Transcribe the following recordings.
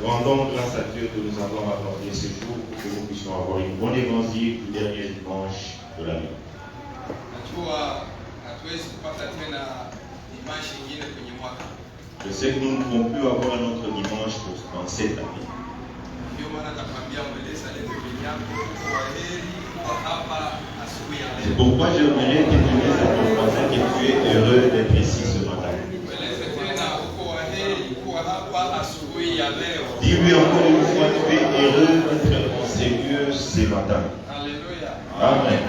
Rendons grâce à Dieu de nous avoir accordé ce jour pour que nous puissions avoir une bonne évangile du dernier dimanche de l'année. Je sais que nous ne pouvons plus avoir un autre dimanche dans cette année. C'est pourquoi j'aimerais que tu dises à ton voisin que tu es heureux d'être ici ce matin. Dis-lui encore une fois, tu es heureux d'être en Seigneur ce matin. Alléluia. Amen.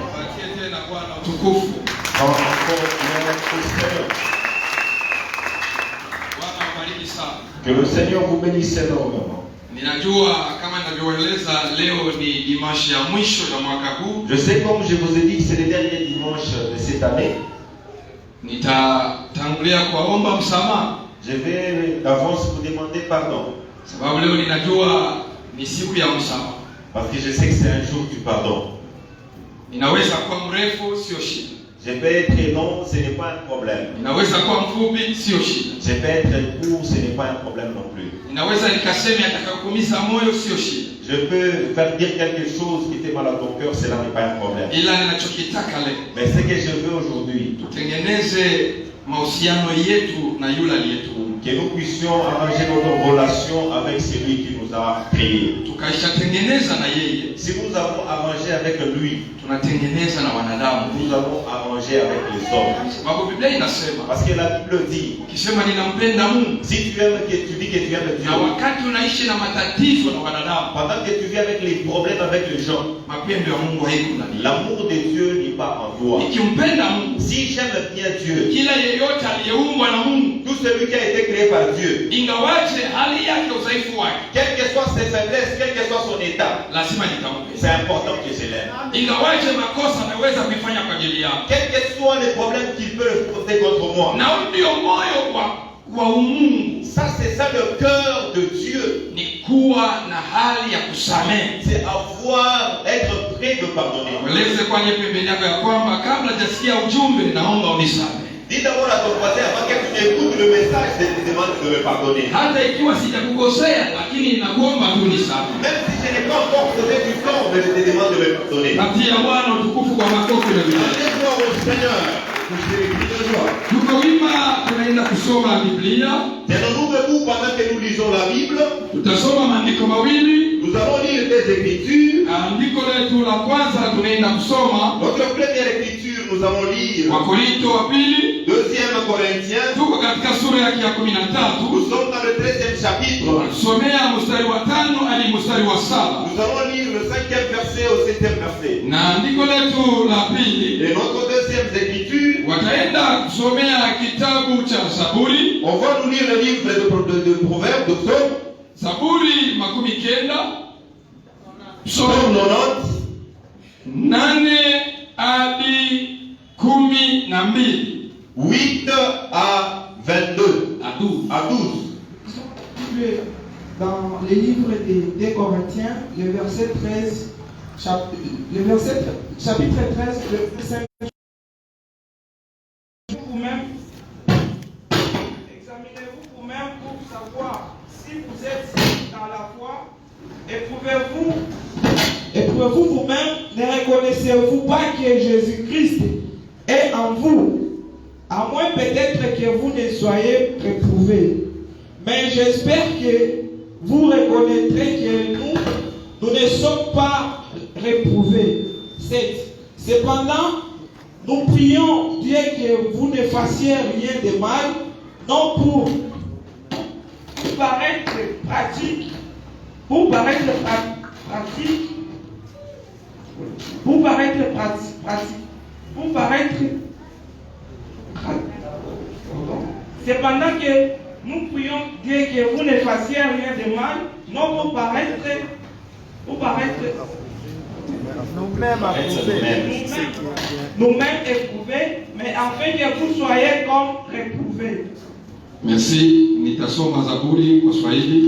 Que le Seigneur vous bénisse énormément. Je sais, comme je vous ai dit, que c'est le dernier dimanche de cette année. Je vais d'avance vous demander pardon. Parce que je sais que c'est un jour du pardon. Je peux être long, ce n'est pas un problème. Je peux être court, ce n'est pas un problème non plus. Je peux faire dire quelque chose qui fait mal à ton cœur, cela n'est pas un problème. Mais ce que je veux aujourd'hui, que nous puissions arranger notre relation avec celui qui nous a créés. Si nous avons arrangé avec lui, nous allons arranger avec les hommes. Parce que la Bible dit, si tu aimes, tu dis que tu aimes Dieu, pendant que tu vis avec les problèmes avec les gens, l'amour de Dieu n'est pas en toi. Si j'aime bien Dieu, tout celui qui a été créé par Dieu, quelle que soit ses faiblesses, quel que soit son état, c'est important que je l'aime. Quels que soient les problèmes qu'il peut porter contre moi, ça c'est ça le cœur de Dieu. C'est avoir, être prêt de pardonner. Dis d'abord à ton voisin, avant que tu écoutes le message, je te demande de me pardonner. Même si je n'ai pas encore posé du temps, mais je te demande de me pardonner. Allez-moi au Seigneur. Tenons-nous debout pendant que nous lisons la Bible. Nous allons lire des Écritures. Notre première écriture, nous allons lire 2 Corinthiens. Nous sommes dans le 13e chapitre. Nous allons lire le 5e verset au 7e verset. Et notre deuxième écriture, on va nous lire le livre de Proverbes, de Psaume 90. 8 à 22. À 12. Dans les livres des Corinthiens, le verset 13, chapitre 13, le verset 5. Examinez-vous vous-même pour savoir si vous êtes dans la foi. Éprouvez-vous vous-même, ne reconnaissez-vous pas que Jésus-Christ est en vous, à moins peut-être que vous ne soyez réprouvés. Mais j'espère que vous reconnaîtrez que nous ne sommes pas réprouvés. 7. Cependant, nous prions Dieu que vous ne fassiez rien de mal, non pour paraître pratique, cependant que nous prions Dieu que vous ne fassiez rien de mal, non pour paraître nous-mêmes éprouvés, mais afin que vous soyez comme réprouvés. Merci. Nitasoma Zaburi kwa Swahili.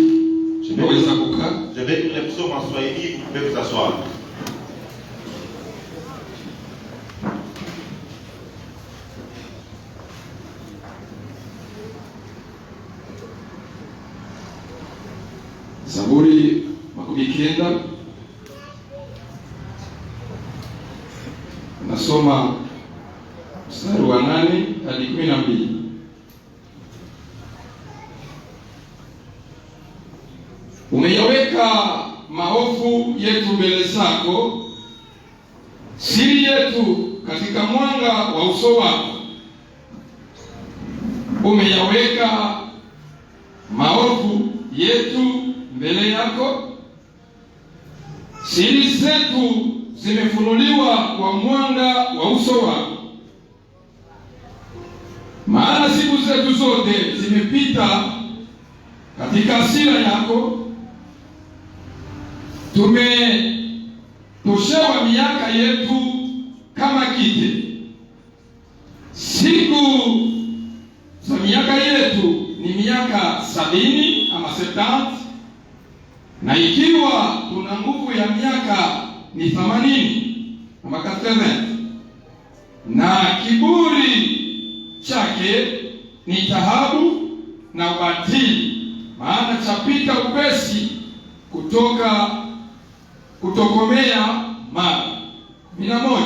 Unaweza kukaa. Je vais lire les psaumes en Swahili, vous pouvez vous asseoir. Zaburi makumi kenda. Nasoma mstari wa 8 hadi 12. Umeyaweka maovu yetu mbele zako, siri yetu katika mwanga wa uso wako. Umeyaweka maovu yetu mbele yako, siri zetu zimefunuliwa kwa mwanga wa uso wako. Maana siku zetu zote zimepita katika hasira yako, tumetoshewa miaka yetu kama kite. Siku za miaka yetu ni miaka 70 ama 70, na ikiwa tuna nguvu ya miaka ni 80 ama 80, na kiburi chake ni dhahabu na ubatili, maana chapita upesi kutokomea mara. 11.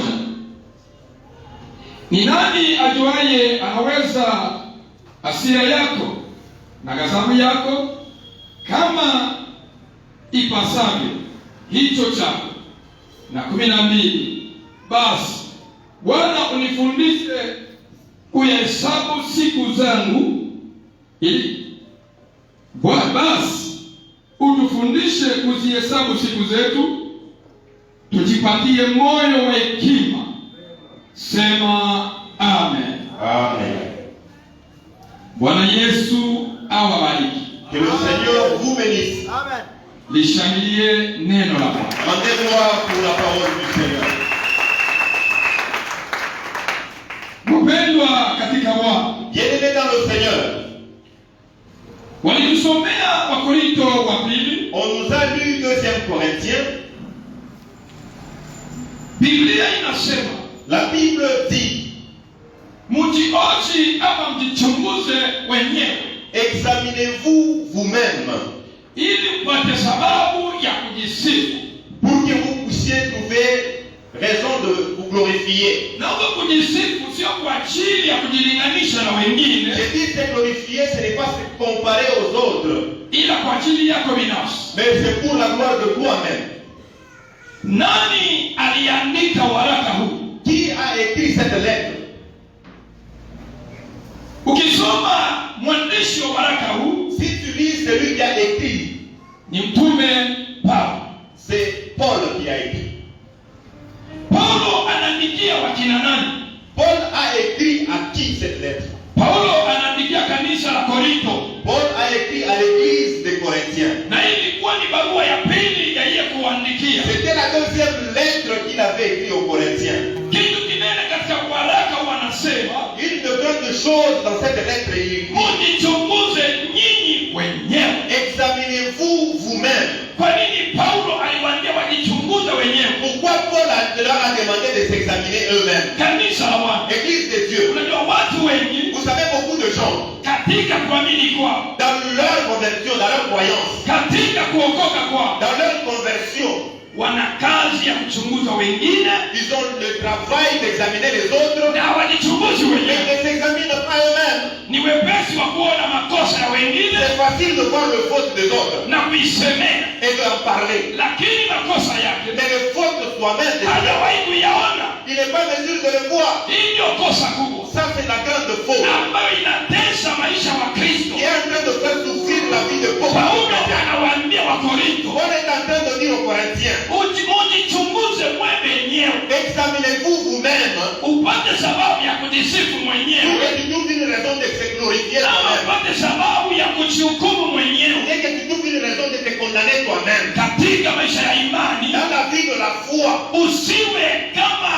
Ni nani ajuaye anaweza hasira yako na ghadhabu yako kama ipasavyo hicho chako? Na 12. Basi Bwana unifundishe kuhesabu siku zangu, basi utufundishe kuzihesabu siku zetu, tujipatie moyo wa hekima. Sema amen. Amen. Bwana Yesu awabariki. Que le Seigneur vous bénisse. Amen. Lishangilie neno la Bwana. Rendez-moi pour la parole du Seigneur. Mpendwa katika Bwana, Bien-aimés dans le Seigneur, walitusomea Wakorinto wa pili. on nous a lu 2 Corinthiens. Biblia inasema, La Bible dit, mjioji ama mjichunguze wenyewe, examinez-vous vous-même ili mpate sababu ya kujisifu. pour que vous puissiez trouver raison de vous glorifier. Na huko kujisifu sio kwa ajili ya kujilinganisha na wengine, Je dis se glorifier, ce n'est pas se comparer aux autres, ila kwa ajili yako binafsi. mais c'est pour la gloire de toi-même. Nani aliandika waraka huu? Qui a écrit cette lettre? Ukisoma mwandishi wa waraka huu, Si tu lis celui qui a écrit, ni mtume Paulo. c'est Paul qui a écrit. Paulo anaandikia wakina nani? Paul a écrit à qui cette lettre? Paulo anaandikia kanisa la Korinto, Paul a écrit à l'église des Corinthiens. na ilikuwa ni barua ya pili ya yeye kuandikia. C'était la 2e lettre qu'il avait écrite aux Corinthiens. Kitu kinene katika waraka wanasema, Une de grandes choses dans cette lettre, il dit, mujichunguze nyinyi wenyewe. examinez-vous vous-même. Kwa nini Paulo aliwaambia wajichunguze wenyewe? Pourquoi Paul leur a demandé de s'examiner eux-mêmes? Kanisa la Bwana, Église de Dieu. unajua watu wengi Vous savez, beaucoup de gens, katika kuamini kwao, dans leur conversion, dans leur croyance, katika kuokoka kwao, dans leur conversion, wana kazi ya kuchunguza wengine ils ont le travail d'examiner les autres, na hawajichunguzi mais wenyewe. ils ne s'examinent pas eux-mêmes. Ni wepesi wa kuona makosa ya wengine C'est facile de voir le faute des autres na kuisemea, et d'en parler. lakini makosa yake Mais le faute de soi-même, hajawahi kuyaona. il n'est pas mesure de le voir. Hii ndio kosa kubwa Ça, c'est la grande faute ambayo inatesa maisha wa Kristo. qui est en train de faire souffrir la vie de beaucoup de Paulo chrétiens. anawaambia Wakorinto, On est en train de dire aux Corinthiens, mujichunguze mwe wenyewe examinez-vous vous-même upate sababu ya kujisifu pour mwenyewe, que tu trouves une raison de se glorifier ama toi-même. upate sababu ya kujihukumu mwenyewe Et que tu trouves une raison de te condamner toi-même. katika maisha ya imani. Dans la vie de la foi, Usiwe kama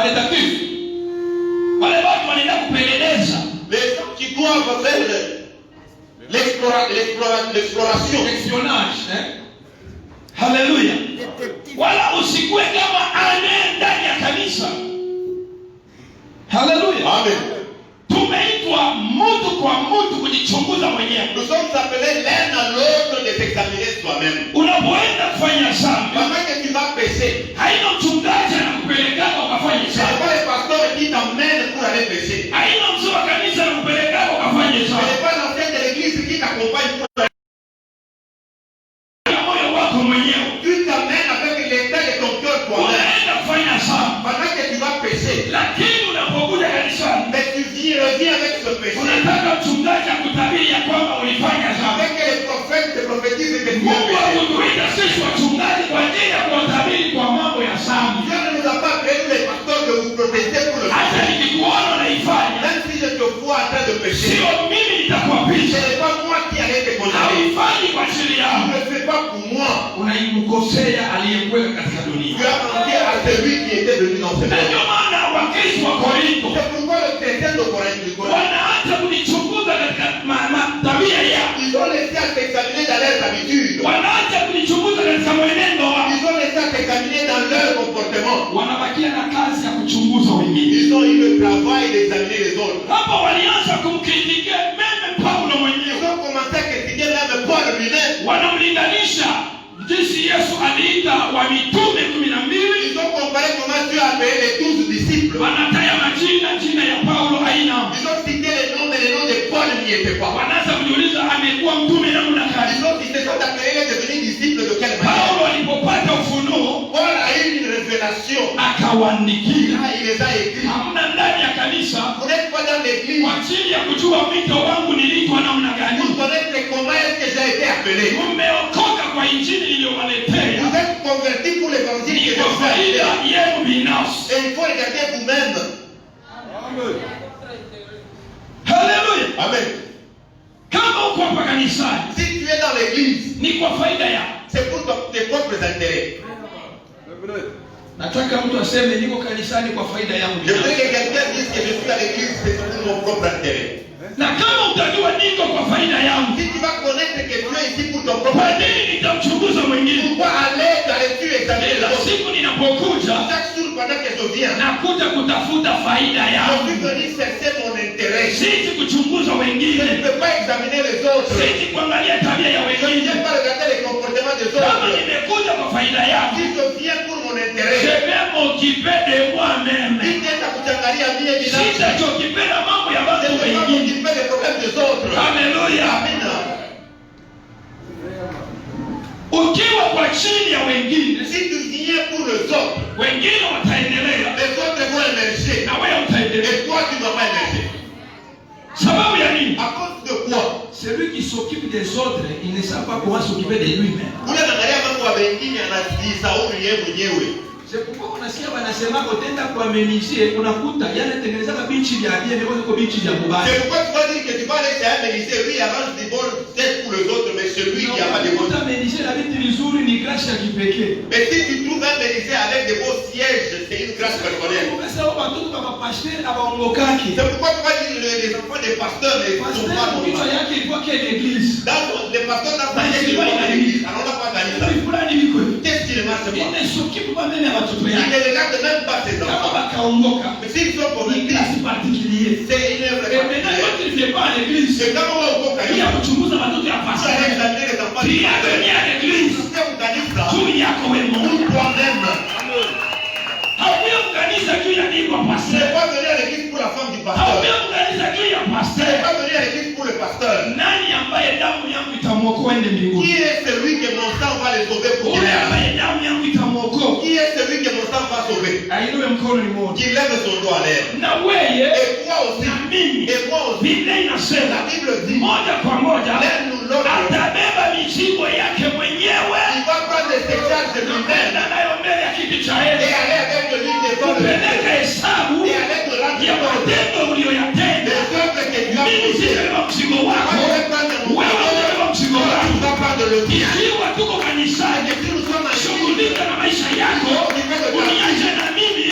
redacteur wale watu wanaenda kupeleleza, les gens qui doivent faire l'exploration, espionnage, haleluya. Wala usikue kama ane ndani ya kanisa, haleluya. Amen. Tumeitwa mtu kwa mtu kujichunguza mwenyewe. Nous sommes appelés l'un à l'autre de s'examiner soi-même. Unapoenda kufanya dhambi, Pendant que tu vas pécher, haina mchungaji anakupelekaka ukafanye ce n'est dhambi. pas le pasteur qui t'emmène pour aller pécher. Haina mzee wa kanisa anakupelekaka ukafanye Ce dhambi. n'est pas l'enseigne de l'église qui t'accompagne pour aller. Ya moyo wako mwenyewe. Tu t'emmènes avec l'état de ton cœur toi-même. Unaenda kufanya dhambi. Pendant que tu vas pécher, Lakini unapokuja kanisani, mais tu reviens avec ce péché. unataka mchungaji akutabiri ya kwamba ulifanya dhambi. Avec que les prophètes te prophétisent que tu as Mungu péché. hakutuita sisi wachungaji kwa ajili ya kuwatabiri kwa mambo ya dhambi. Dieu ne nous a pas créé les pasteurs de vous protéger pour le Hata péché. nikikuona unaifanya, Même si je te vois en train de pécher, sio mimi ce nitakuapisha. n'est pas moi qui allais te condamner. Haufanyi kwa ajili Tu yangu. ne le fais pas pour moi. Unaimkosea aliyekuweka katika Tu dunia. as menti à celui qui était venu dans ce Na ndio monde. maana Wakristo wa Korinto C'est pourquoi le chrétien de Corinthe, wanaanza kunichunguza katika tabia yao, ils ont laissé à s'examiner dans leurs habitudes. wanaanza kunichunguza katika mwenendo wao, Ils ont laissé à s'examiner dans leur comportement. wanabakia na kazi ya kuchunguza wengine. Ils ont eu le travail d'examiner les autres. Hapa walianza kumkritike meme Paulo Ils mwenyewe, ont commencé à critiquer même Paul lui-même. wanamlinganisha jinsi Yesu aliita wa mitume 12, Ils ont comparé comment Dieu a appelé les 12 disciples. wanataya jina ya Paulo haina. Ils ont cité les noms, mais les noms de Paul n'y étaient pas. Wanaanza kujiuliza amekuwa mtume namna gani? Ils ont cité, sont appelés les devenus disciples de quelle manière. Paulo alipopata ufunuo Paul a eu une révélation. akawaandikia. Là, il les a écrits. Hamna ndani ya kanisa Vous n'êtes pas dans l'église kwa ajili ya kujua wito wangu niliitwa namna gani. pour connaître comment est-ce que j'ai été appelé. Mmeokoka kwa injili niliyowaletea, Vous êtes convertis pour l'évangile ni que kwa je vous ai faida appelé. yenu binafsi. Et il faut regarder vous-même. Haleluya! Amen. Kama uko hapa kanisani Si tu es dans l'église, ni kwa faida yako. c'est pour tes propres intérêts. Nataka mtu aseme niko kanisani kwa faida yangu Je voudrais binafsi. que quelqu'un dise que je suis à l'église, c'est pour mon propre intérêt. Na kama utajua niko kwa faida yangu, Si tu vas connaître que tu es ici pour ton propre kwa intérêt, nini nitamchunguza mwingine? pourquoi aller dans les tuer examiner les Kila autres? siku ninapokuja Chaque jour pendant que je viens, nakuja kutafuta faida je suis yangu, venu chercher mon intérêt. sisi kuchunguza Je ne wengine, peux pas examiner les autres. sisi kuangalia tabia ya Je ne wengine. viens pas regarder les comportements des Kama autres. nimekuja kwa faida yangu, Si je viens pour mon je intérêt, vais m'occuper de moi-même. nitaenda kuangalia mie binafsi. Sitachokipe na mambo ya Je watu ne vais pas wengine. m'occuper des problèmes des autres. Haleluya! Amen. Ukiwa kwa chini ya wengine, Si tu viens pour les autres, wengine wataendelea les autres vont émerger. na wewe utaendelea. Et toi, tu ne vas pas émerger. Sababu ya nini? À cause de quoi? Celui qui s'occupe des autres, il ne sait pas comment s'occuper de lui-même. Ule anaangalia mambo ya wengine anajisauri yeye mwenyewe. C'est pourquoi unasikia wanasema utenda kwa menisie, unakuta yale tengeneza bichi vya bia ni kwa bichi vya mubaya. C'est pourquoi tu vas dire que tu vas laisser un ministère, lui arrange des bonnes têtes pour les autres, mais celui qui n'a pas de bonnes. Unakuta menisie na vitu vizuri ni grâce ya kipekee. Mais si tu trouves un ministère avec des beaux sièges, c'est une grâce personnelle. Sasa watoto kama pastor abaongokaki. C'est pourquoi tu vas dire les enfants des pasteurs ne sont Pastor pas kichwa normaux. yake ilikuwa kwa l'église. Les pasteurs dans sa tête, ils vont à l'église. Alors on n'a pas gagné ça. Fulani biko. Qu'est-ce qui ne marche Il pas? ne s'occupe pas même ya watoto Il yake. ne regarde même pas ses Kama enfants. bakaongoka. Mais s'ils sont Ni convertis, classe particulière. c'est une œuvre Et maintenant particulière. quand il ne fait pas à l'église, C'est quand on va au il y a Cocaïne, kuchunguza watoto ya tu vas pastor. examiner les enfants du Il y a pasteur. venu à l'église. Tu sais organiser ça Juu yako wewe Mungu. pour toi-même. Haukuja kukanisa juu ya nini kwa Tu pastor. n'es pas venu à l'église pour la femme du pasteur. Haukuja kukanisa juu ya Tu n'es pastor. pas venu à l'église pour le pasteur. Nani ambaye damu yangu itamwokoa ende Qui mbinguni? est celui que mon sang va les sauver pour Ule qu'il aille? ambaye damu yangu itamwokoa. Qui est celui que mon sang va sauver? Ainue mkono ni moja. Qui lève son doigt à l'air. Na wewe Et toi aussi. na mimi. Et moi aussi. Biblia La inasema Bible dit, moja kwa moja l'un ou l'autre, atabeba mizigo yake mwenyewe il va prendre ses charges de lui-même kwenda nayo mbele ya kiti cha et enzi, aller avec lui devant le kupeleka hesabu et aller te rendre ya compte matendo uliyoyatenda. des œuvres que tu as Mimi posées. sibeba mzigo wako, Moi, je vais prendre mon wewe fardeau. unabeba mzigo Toi, tu wako. vas prendre le tien. Ikiwa tuko kanisani, Et si nous sommes en église, shughulika na maisha yako, uniache na mimi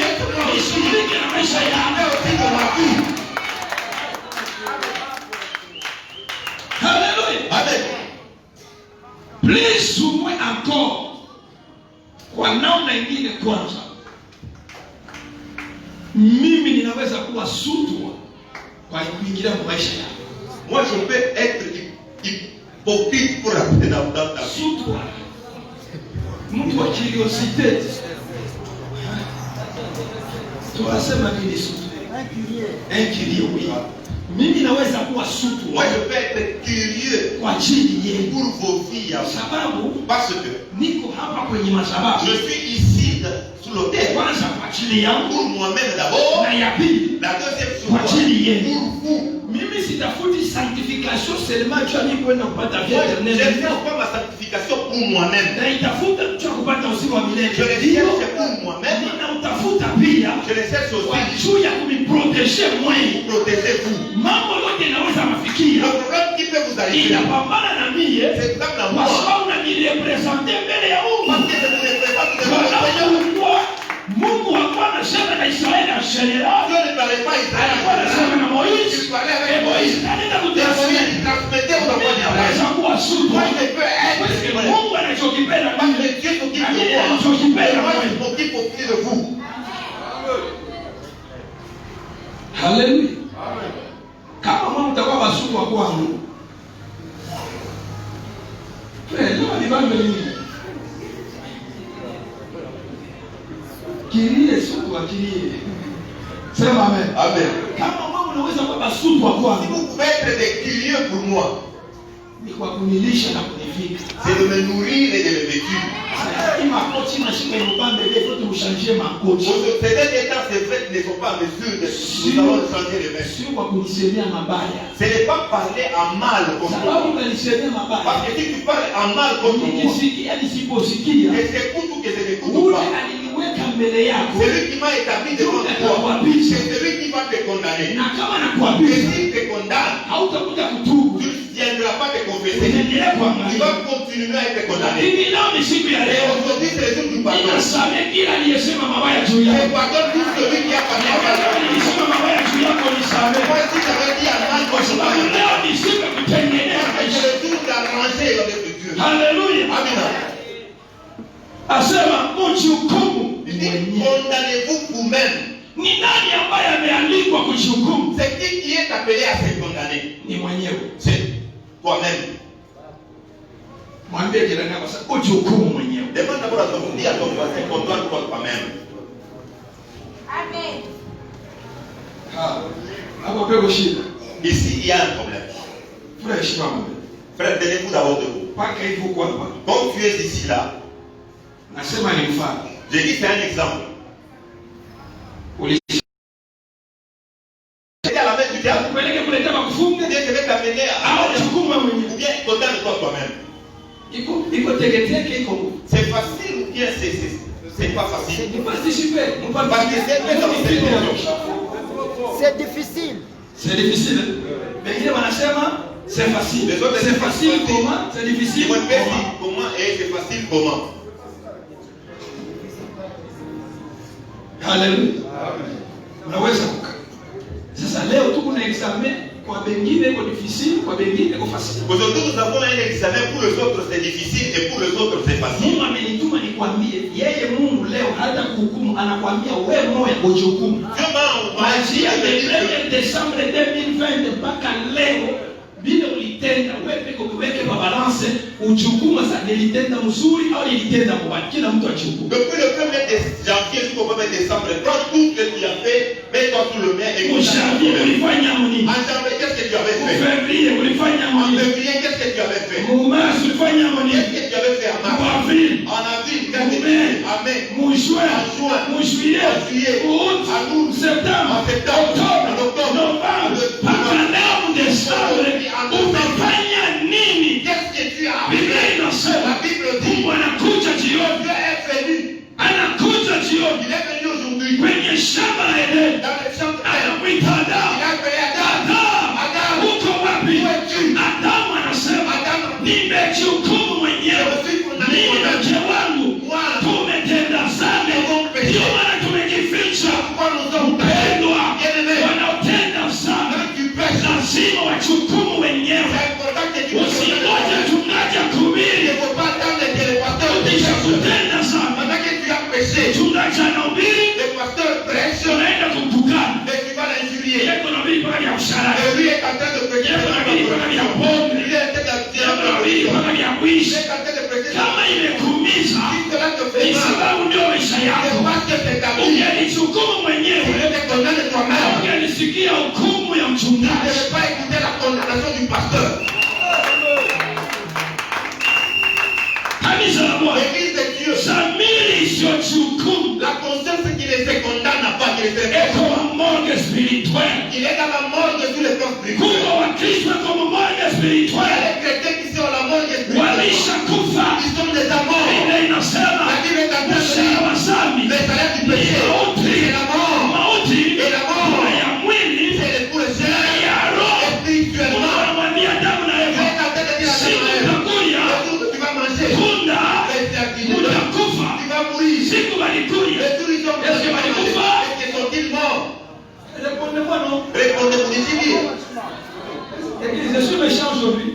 nishughulike na maisha fais yako. aussi de ma vie. Haleluya. Amen. Please umwe encore kwa namna ingine. Kwanza mimi ninaweza kuwa sutwa kwa kuingilia kwa maisha yako. Moi, je peux être hypocrite pour rentrer dans ta vie. Sous-toi. Mtu wa curiosité. Tunasema nini sous-toi? Un curieux, oui. Mimi naweza kuwa sutu. Moi, je peux être curieux Kwa ajili yenu. pour vos vies. Sababu Parce que niko hapa kwenye madhabahu. je suis ici sous l'autel. Kwanza kwa ajili yangu. Pour moi-même d'abord. Na ya pili. La deuxième chose. Kwa ajili yenu. Pour vous. Mimi sitafuti sanctification seulement tu as kwenda kupata vie Moi, je éternelle. ne cherche pas ma sanctification pour moi-même. Na itafuta tu kupata uzima wa milele. Je le cherche pour moi-même. Na utafuta pia. Je le cherche Kwa aussi juu ya kumiproteger mwenye. pour protéger vous. Mambo yote naweza mafikia. Le problème qui peut vous arriver, Inapambana na mie. c'est comme la Kwa mort. sababu unanirepresente mbele ya Mungu. Parce que je vous représente devant le Seigneur. Mungu hakuwa anasema na Israeli en général. Dieu ne parlait pas Israël. Alikuwa anasema na Moïse. Il parlait avec Moïse anaenda kutasema. il transmettait aux enfants d'Israël. Anaweza kuwa sutu. Moi, je peux être Parce que vrai. Mungu anachokipenda Parce mimi. que Dieu s'occupe Na de mimi moi. anachokipenda Et moi, je mimi. m'occupe aussi de vous. Haleluya. Kama mwana utakuwa basuku wa kwangu. Leo ni bambe nini? Kirie suku akirie. Sema amen. Amen. Kama mwana unaweza kuwa basuku wa Si kwangu. vous pouvez être des curieux pour moi, Ni kwa kunilisha na kunivika. c'est de me nourrir et de me vêtir. Sasa hii makoti na shika mbambe leo tu ushanjie makoti. Ces derniers temps, ces fêtes ne sont pas en mesure de nous allons changer les mains. Sio kwa kunisemea mabaya. Ce n'est pas parler en mal contre Sababu moi. unanisemea mabaya. Parce que si tu parles en mal contre moi, Nikisikia nisiposikia. que j'écoute ou que je n'écoute Ule pas, aliniweka mbele yako. c'est lui qui m'a établi devant toi. C'est celui qui va te condamner. Na kama Et nakuambia s'il te condamne, hautakuja kutubu. tu ne viendras pas te confesser. Unaendelea Tu kuangalia. vas continuer à être condamné. Lakini leo ni siku ya Et leo. aujourd'hui, c'est le jour du pardon. Ninasamehe kila aliyesema mabaya juu Je yako. pardonne tout celui qui a parlé en mal. Kama nilisema mabaya juu yako nisamehe. Moi, si j'avais dit en mal Kwa contre toi, sababu leo ni siku ya kutengeneza c'est maisha. le jour d'arranger avec Dieu. Haleluya. Amen. Asema mjihukumu Il dit, mwenyewe. condamnez-vous vous-même. Ni nani ambaye amealikwa kujihukumu? C'est qui est appelé à se condamner? Ni mwenyewe. C'est toi-même. Mwambie jirani yako sasa ujihukumu mwenyewe. Demande d'abord à ton dis à ton voisin, condamne-toi toi-même. Amen. Hapo peko shida. Ici, il y a un problème. Fura heshima mbele. Frère, tenez-vous d'abord debout. Paka hivyo kwa hapa. Comme tu es ici là, Nasema ni mfano. je dis c'est un exemple. Ulisha. C'est à la main du diable. Kupeleke kule kama kufunga Dieu te veut t'amener à au chukuma mwenyewe. ou bien condamne-toi toi-même. Iko teketeke iko. C'est facile ou bien c'est pas facile? Ni participer. Parce que c'est très difficile. C'est difficile. C'est difficile. Wengine wanasema c'est facile. Les autres, C'est facile comment? C'est difficile Ils vont te dire comment? comment et c'est facile comment. Haleluya. Unaweza kukaa. Sasa leo tuko na examen kwa wengine iko difficile, kwa wengine iko facile. Aujourd'hui, nous avons un examen. Pour les autres, c'est difficile et pour les autres, c'est facile. Mungu amenituma nikwambie, yeye Mungu leo hata kuhukumu, anakwambia wewe moyo ujihukumu. Dieu m'a Kuanzia envoyé le 1er décembre 2020 mpaka leo vile ulitenda wewe peke ukiweke kwa balance ujihukumu sasa, nilitenda mzuri au nilitenda mbaya. Kila mtu ajihukumu. depuis le 1er janvier jusqu'au 1er décembre, prends tout ce que tu as fait, mets-toi sous le mien et Janvier ulifanya nini? en janvier, qu'est-ce que tu avais fait? Février ulifanya En nini? février, qu'est-ce que tu avais fait? Mars ulifanya nini? Qu'est-ce que tu avais fait en mars? Avril, En avril, qu'est-ce que tu as fait? En mai, mu juin, en juin, mu juillet, en juillet, août, en août, septembre, en septembre, octobre, en octobre, novembre, mpaka leo Desembre, umefanya nini? qu'est-ce que tu as Biblia fait? inasema La Bible dit, Mungu anakuja jioni, Dieu est venu. anakuja jioni Il est venu aujourd'hui kwenye shamba la Edeni, dans les chambres. anamwita Il Adamu. a appelé Adam. Adamu, uko wapi? Adamu anasema nimejihukumu mwenyewe, mimi na mke wangu tumetenda dhambi, ndio maana tumejificha. Mpendwa, wanaotenda dhambi lazima wajihukumu wenyewe. Usingoje mchungaji akuhubiri ukisha kutenda dhambi. Mchungaji anahubiri unaenda kumtukana, yeye anahubiri mpaka ya usharati, yeye anahubiri mchungaji. devait pas écouter la condamnation du pasteur. Kanisa la Bwana, L'église de Dieu, dhamiri isiyohukumu la conscience qui ne se condamne pas, qui ne se eko répond pas. morgue spirituelle. Il est dans la morgue sur le plan spirituel. Kuko Wakristo eko morgue Il y a spirituelle. les chrétiens qui sont à la morgue spirituelle. Walishakufa. Ils sont des amants. Biblia inasema La Bible est en train de mshahara wa dire dhambi le salaire du péché, c'est la mort. mauti Et la mort, na ya mwili c'est pour le na ciel. ya roho. Et spirituellement, Anamwambia Adamu na Dieu Eva, est en train de dire à siku Abraham, utakuja le jour que tu vas manger, tunda utakufa. tu vas mourir. Siku walikuja. Le jour où ils ont Est-ce que walikufa? est-ce qu'ils sont-ils morts? Répondez-moi non. Répondez-vous, dites-lui. Église, je suis méchant aujourd'hui.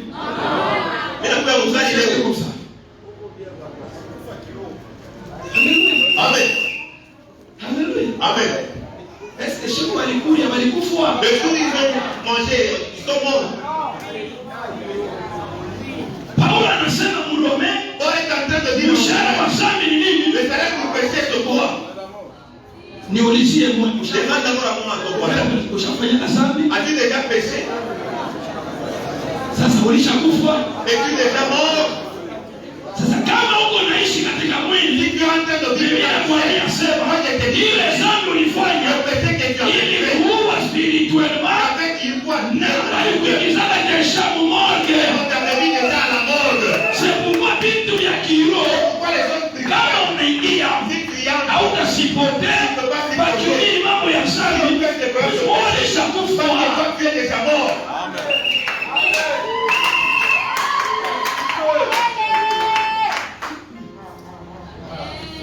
Mais la peur vous a dit, C'est comme ça. Alléluia. Amen. Alléluia. Amen. Est-ce que chez vous walikuja walikufa? Le jour où ils ont mangé, ils sont morts. Paulo anasema Mrome, Paul est en train de dire, mshahara wa dhambi ni nini? le salaire du péché, c'est quoi? Niulizie mmoja. Demande d'abord à moi, ton voisin. Ushafanya dhambi? As-tu déjà péché? Sasa ulishakufa? Es-tu déjà mort? Sasa kama uko naishi katika mwili, Si tu es en train de vivre Biblia la kwa foi, inasema moi je te dis, ile dhambi ulifanya le péché que tu as ili fait, kuua spirituellement avec une foi, na walikuingizaga kesha mumorge. on t'avait mis déjà à la morgue. C'est pourquoi vitu vya kiroho Pourquoi les autres kama spirituels, unaingia si tu y entres, hautasipote bakihubiri mambo ya dhambi, ulishakufa. parce que toi tu es déjà mort.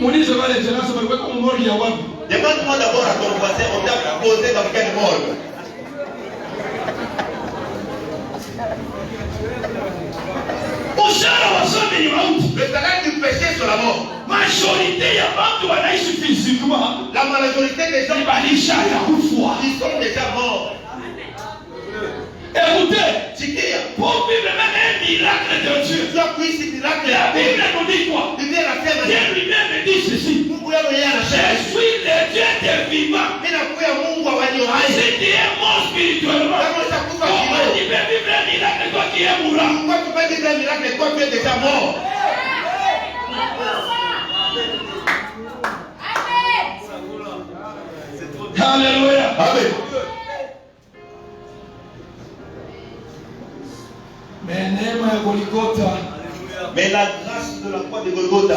Muulize wale jenasi waliweka mumorge ya wapi? Demande-moi d'abord à ton voisin, on t'a posé dans quelle morgue? Mshahara wa dhambi ni mauti. Le salaire du péché, c'est la mort. Majorite ya watu wanaishi physiquement La majorité des gens, ni balisha ya kufwa. ils sont déjà morts. Écoutez, Chiquilla, pour vivre même un miracle de Dieu, tu as pris ce miracle la là. Bible nous dit quoi? Tu viens la faire Dieu maintenant. lui-même dit ceci: Mungu yeye mwenyewe je anasema, suis le Dieu des vivants. mimi nakuya Mungu wa walio hai. Si tu es mort spirituellement, Kama utakufa comment tu kiroho, peux vivre un miracle toi qui es mourant? pourquoi tu peux vivre un miracle toi tu es déjà mort? Alléluia. Amen. Mais neema ya Golgotha Mais la grâce de la croix de Golgotha,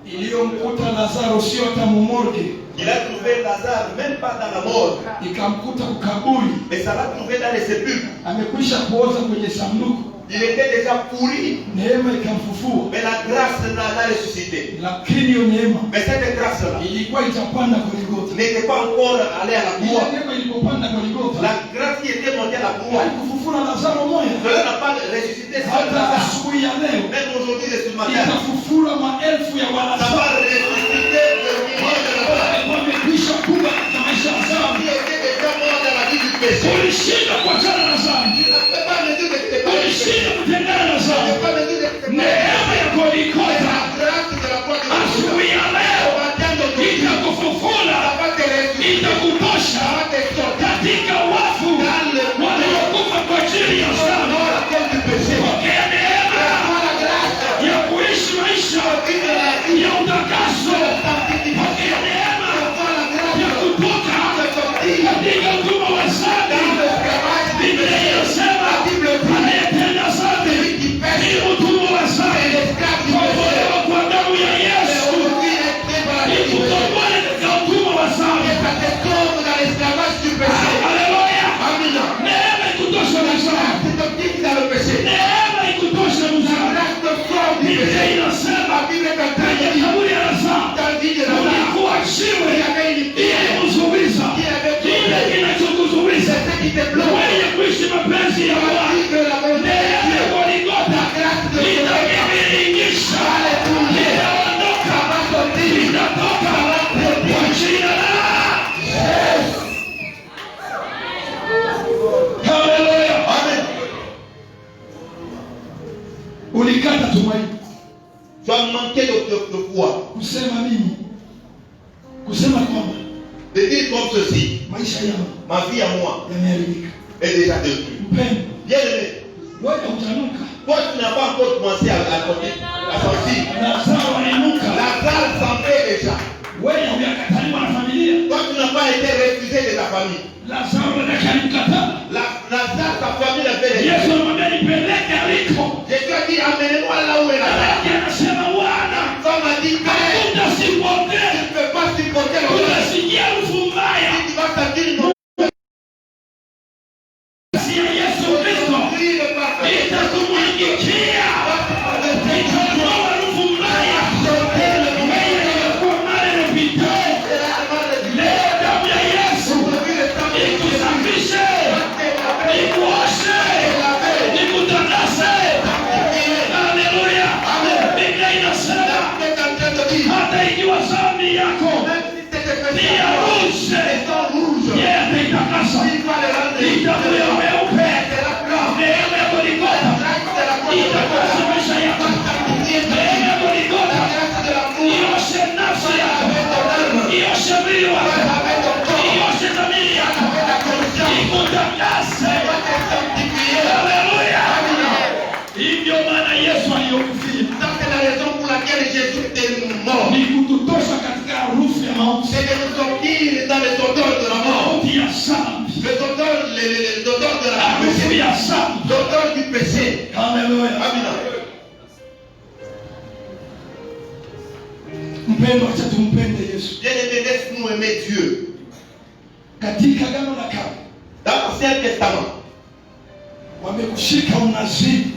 iliyomkuta Lazaro sio hata mumorge, il a trouvé Lazare même pas dans la mort, ikamkuta kukaburi, mais ça l'a trouvé dans les sépulcres. amekwisha kuoza kwenye sanduku, Il était déjà pourri, neema ikamfufua. mais la grâce l'a ressuscité. Lakini hiyo neema Mais cette grâce-là ilikuwa itapanda Golgotha. n'était pas encore allée à la Ile croix. neema ilipopanda Golgotha, La grâce qui était montée à la croix, haikufufua Lazaro moja, cela n'a pas ressuscité seul hata Lazare. asubuhi ya leo Même aujourd'hui, de ce matin, itafufura maelfu ya ça Walazaro va ressusciter le million de Lazare walikuwa wamekwisha kufa katika maisha ya qui dhambi. était déjà mort dans la vie du péché. Ulishindwa kuachana na dhambi, Tu ne peux pas me dire que tu n'es pas du péché. ulishindwa kutengana na Tu ne dhambi. peux pas me dire que tu n'es pas du péché. Neema ya Golgotha La grâce de la croix de asubuhi Golgotha, ya au leo matin d'aujourd'hui, itakufufula, ça va te ressusciter. itakutosha Ça va te sortir katika wafu waliokufa kwa ajili ya dhambi. dans la cause du péché. Pokea neema Reçois la grâce ya kuishi maisha vivre la vie ya utakaso. de sanctification. Pokea neema Reçois la grâce ya kutoka de sortir katika utumwa wa dans dhambi. l'esclavage du Biblia péché. inasema La Bible dit, anayetenda dhambi celui qui ni pêche utumwa wa est dhambi. l'esclave du péché. Kukombolewa kwa damu ya Mais Yesu aujourd'hui, il est pris par la ni vie du péché. kukombola katika utumwa wa dhambi. Et ça te sauve dans l'esclavage du péché. Haleluya! Amen. Neema ikutosha mzaa, C'est ton qui dans le péché. neema ikutosha La mzaa. grâce te sauve du Biblia péché. inasema La Bible est en train de kwenye dire, kaburi ya Lazaro dans le vie de Lazare, ulikuwa jiwe il y avait une pierre ilikuzuiza, qui avait kile brûlé. kinachokuzuiza C'est ce qui te bloque. wenye kuishi mapenzi ya La Bwana. vie de la volonté de Neema Dieu. ya Golgotha La grâce de Dieu. itakubiringisha, Alléluia. itaondoka, Ça va sortir. itatoka Ça va sortir. kwa jina la Haleluya! Amen. Ulikata tumaini Tu as manqué de foi. kusema mimi, kusema kwamba De dire comme ceci, maisha yangu ma vie à moi, yameharibika. est déjà détruit. Mpendo, Bien aimé, wewe utanuka. toi tu n'as pas encore commencé à sortir. Lazaro alinuka. Lazare s'en fait déjà. Wewe huyakataliwa na familia. Toi tu n'as pas été refusé de ta famille. Lazaro anakamkataa. Lazare, sa famille l'a fait. Yesu anamwambia nipeleke aliko. Jésus a dit amène-moi là où est Lazare. Anasema Bwana, Femme a dit Père, utasipokea. tu ne peux pas supporter le Utasikia harufu mbaya. tu vas sentir une mauvaise Si ya Yesu Kristo itakumwangikia. Itakuwa harufu mbaya. Wewe unakuwa mali mpito. Leo damu ya Yesu ikusafishe, ikuoshe, ikutakase. Haleluya. Biblia inasema hata ikiwa dhambi yako ni ya rouge, yeye ataitakasa. Itakuwa meupe. Neema ya Golgotha itakasa maisha yako. Neema ya Golgotha ioshe nafsi yako, ioshe mwili wako, ioshe dhamiri yako, ikutakase. Haleluya. Hii ndio maana Yesu aliyokufia, Ça, c'est la raison pour laquelle Jésus était mort. ni kututosha katika harufu ya mauti, C'est de nous sortir dans les odeurs de la mort. mauti ya dhambi, Les odeurs de la harufu péché. ya dhambi. L'odeur du péché. Haleluya. Amina. Mpendo, acha tumpende Yesu. Bien aimé, laisse-nous aimer Dieu. Katika Agano la Kale Dans l'Ancien Testament, wamekushika unazini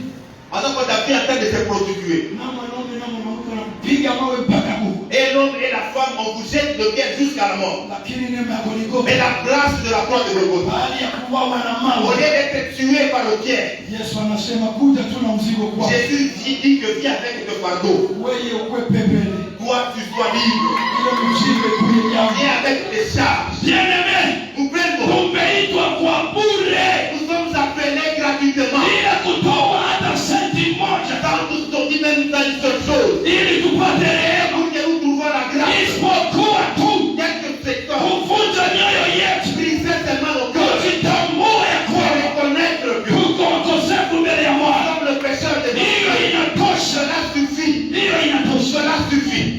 pendant que David est en train de se prostituer, na mwanaume na mwanamke wanapiga mawe mpaka Mungu, et l'homme et la femme, on vous jette de guerre jusqu'à la mort. lakini neema ya Mais Golgotha, la grâce de la croix de Golgotha, baada ya kuuawa na au mawe, lieu d'être tué par le pierre, Yesu anasema kuja tu na mzigo kwako, Jésus dit que viens avec le fardeau. wewe ukwe pembeni, Toi, tu sois libre. ile mzigo kuinyama. Viens avec les charges. Bien-aimé, Nous prenons. tumeitwa kwa bure Nous sommes appelés gratuitement. bila kutoa hata senti moja, Quand nous sommes dit même dans une seule chose, ili tupate rehema, pour que nous trouvions la grâce, isipokuwa tu quelque secteur, kuvunja mioyo yetu, briser seulement nos cœurs, kujitambua ya pour kwamba reconnaître que nous tuko wakosefu mbele ya Bwana. sommes le pécheur de Hiyo Dieu. inatosha, Cela suffit. hiyo inatosha. Cela suffit.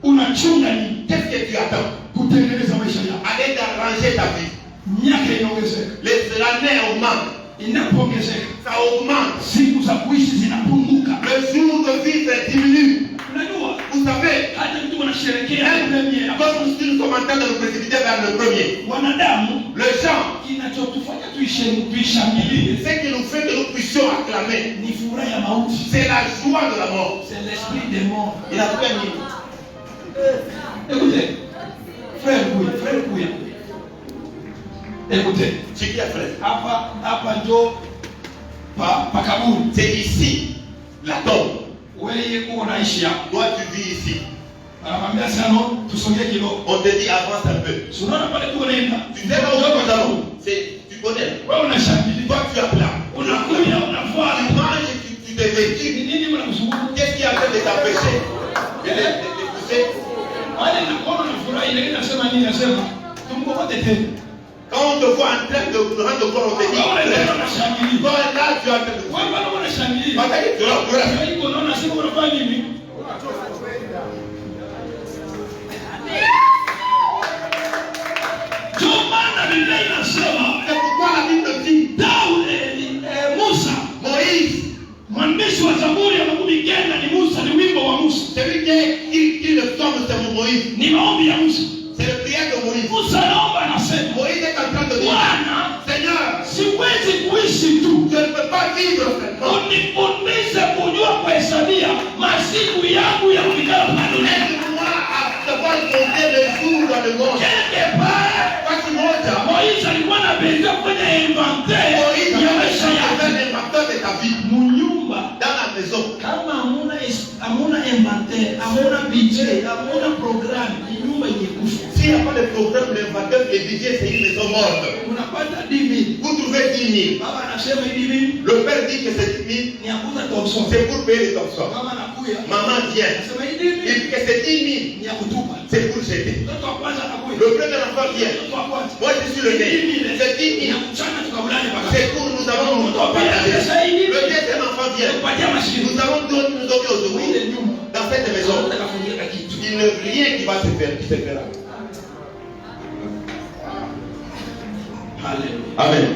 Unachunga nini? Qu'est-ce que tu attends? Kutengeneza maisha yako. Allez d'arranger ta vie. Miaka inaongezeka, L'année augmente. inapoongezeka Ça augmente. siku za kuishi zinapunguka. Le jour de vivre diminue. Unajua Vous savez, hata mtu wanasherehekea premier, comme nous sommes en train de nous précipiter vers le premier, wanadamu, le genre, kinachotufanya tuishangilie ce qui nous fait que nous puissions acclamer, ni furaha ya mauti, c'est la joie de la mort. c'est l'esprit des morts. Il a fait une. Écoutez, frère Kuya, écoutez, C'est qui a fait? hapa ndio pa kaburi. C'est ici, la tombe. Wewe uko unaishi hapa, Toi, tu vis ici. anakwambia sana tusongee kidogo. On te dit avance un peu. Unaona pale tu unaenda, Tu sais là où nous allons? Tu connais. wewe unashangilia, Toi, tu as là. unakuja Tu unafuata. manges et tu te vêtis. Ni nini mnakusumbua? Qu'est-ce qui a fait de t'empêcher de pousser? Wale nakuona na furaha ile inasema nini? Nasema tumkokote tena. Quand on te voit en train de nous rendre compte, on te dit, Wewe leo unashangilia. toi là, tu as en train de Wewe bado unashangilia. Parce que tu l'as. Wewe iko naona sema unafanya nini? Maana Biblia inasema C'est pourquoi la Bible dit, Musa, Moïse, mwandishi wa Zaburi ya makumi kenda ni Musa, ni wimbo wa Musa, celui qui écrit le psaume, c'est Moïse. ni maombi ya Musa. C'est le prière de Moïse. Musa naomba anasema, Moïse est en train de dire, Bwana, Seigneur, siwezi kuishi tu, je ne peux pas vivre seulement. unifundishe kujua kuhesabia masiku yangu ya kuikala hapa duniani. Aide-moi à savoir compter les jours dans le monde. Quelque part, Basi moja, Moïse alikuwa anapeleka kwenye inventaire Moïse ya maisha avait yake. l'inventeur de ta vie. Munyumba Dans la maison, kama hamuna inventaire, hamuna budget, hamuna programme, ni nyumba yenye kufa. s'il n'y a pas de programme, l'inventeur, le budget, c'est une maison morte. Unapata 10,000. Vous trouvez 10 000. Baba anasema 10,000 Le père dit que c'est 10 000, ni akuza Thomson. c'est pour payer les torsions. Kama anakuya Maman vient, anasema il 10,000 dit que c'est 10 000, ni ya kutupa. c'est pour jeter. Mtoto wa kwanza akakuja. Le premier enfant vient. Mtoto wa kwanza. Moi je suis le né. C'est 10 000. C'est pour nous avons nous partager. Le deuxième enfant vient. Nous avons nous donner aujourd'hui dans cette maison. Il n'y a rien qui va se faire, qui se fera. Amen.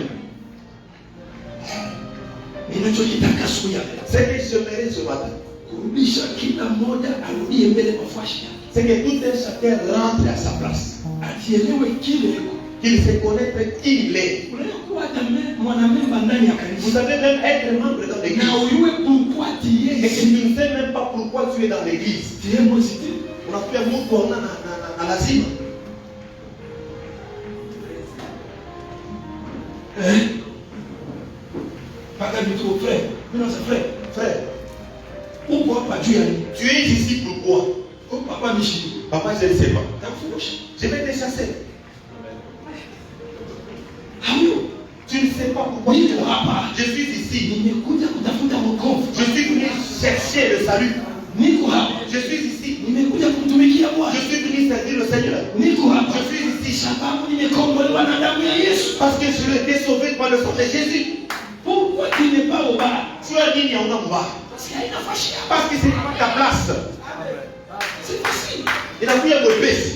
Ninachokitaka siku ya leo, Ce que j'aimerais ce matin, kurudisha kila mmoja arudie mbele mafashi yake, c'est que tout un chacun rentre à sa place. atielewe kile Qu'il se connaisse qui il est. unayokuwa mwanamemba ndani ya kanisa. Vous savez même être membre dans l'église. Na uyue pourquoi tu Et es. que tu ne sais même pas pourquoi tu es dans l'église. Tu es mosité. Unakuja mtu aona na lazima. Paka vitu frère. Mimi na frère. Uko hapa juu ya nini? Tu es ici pourquoi? Oh papa Michi. Papa, je ne sais pas. Takufundisha. Je vais te chasser. Hayo. Tu ne sais pas pourquoi. Niko hapa. Je suis ici. Nimekuja kutafuta wokovu. Je suis venu chercher le salut. Niko hapa. Je suis ici. Nimekuja kumtumikia Bwana. Je suis venu servir le Seigneur. Niko hapa. Je suis ici Sababu nimekombolewa na damu ya Yesu. parce que je l'ai été sauvé par le sang de Jésus. Pourquoi tu n'es pas au bar? Tu as dit il y a un homme bas. Parce qu'il y a une fâche. Parce que c'est pas ta place. C'est facile. Il a pris un peu baisse.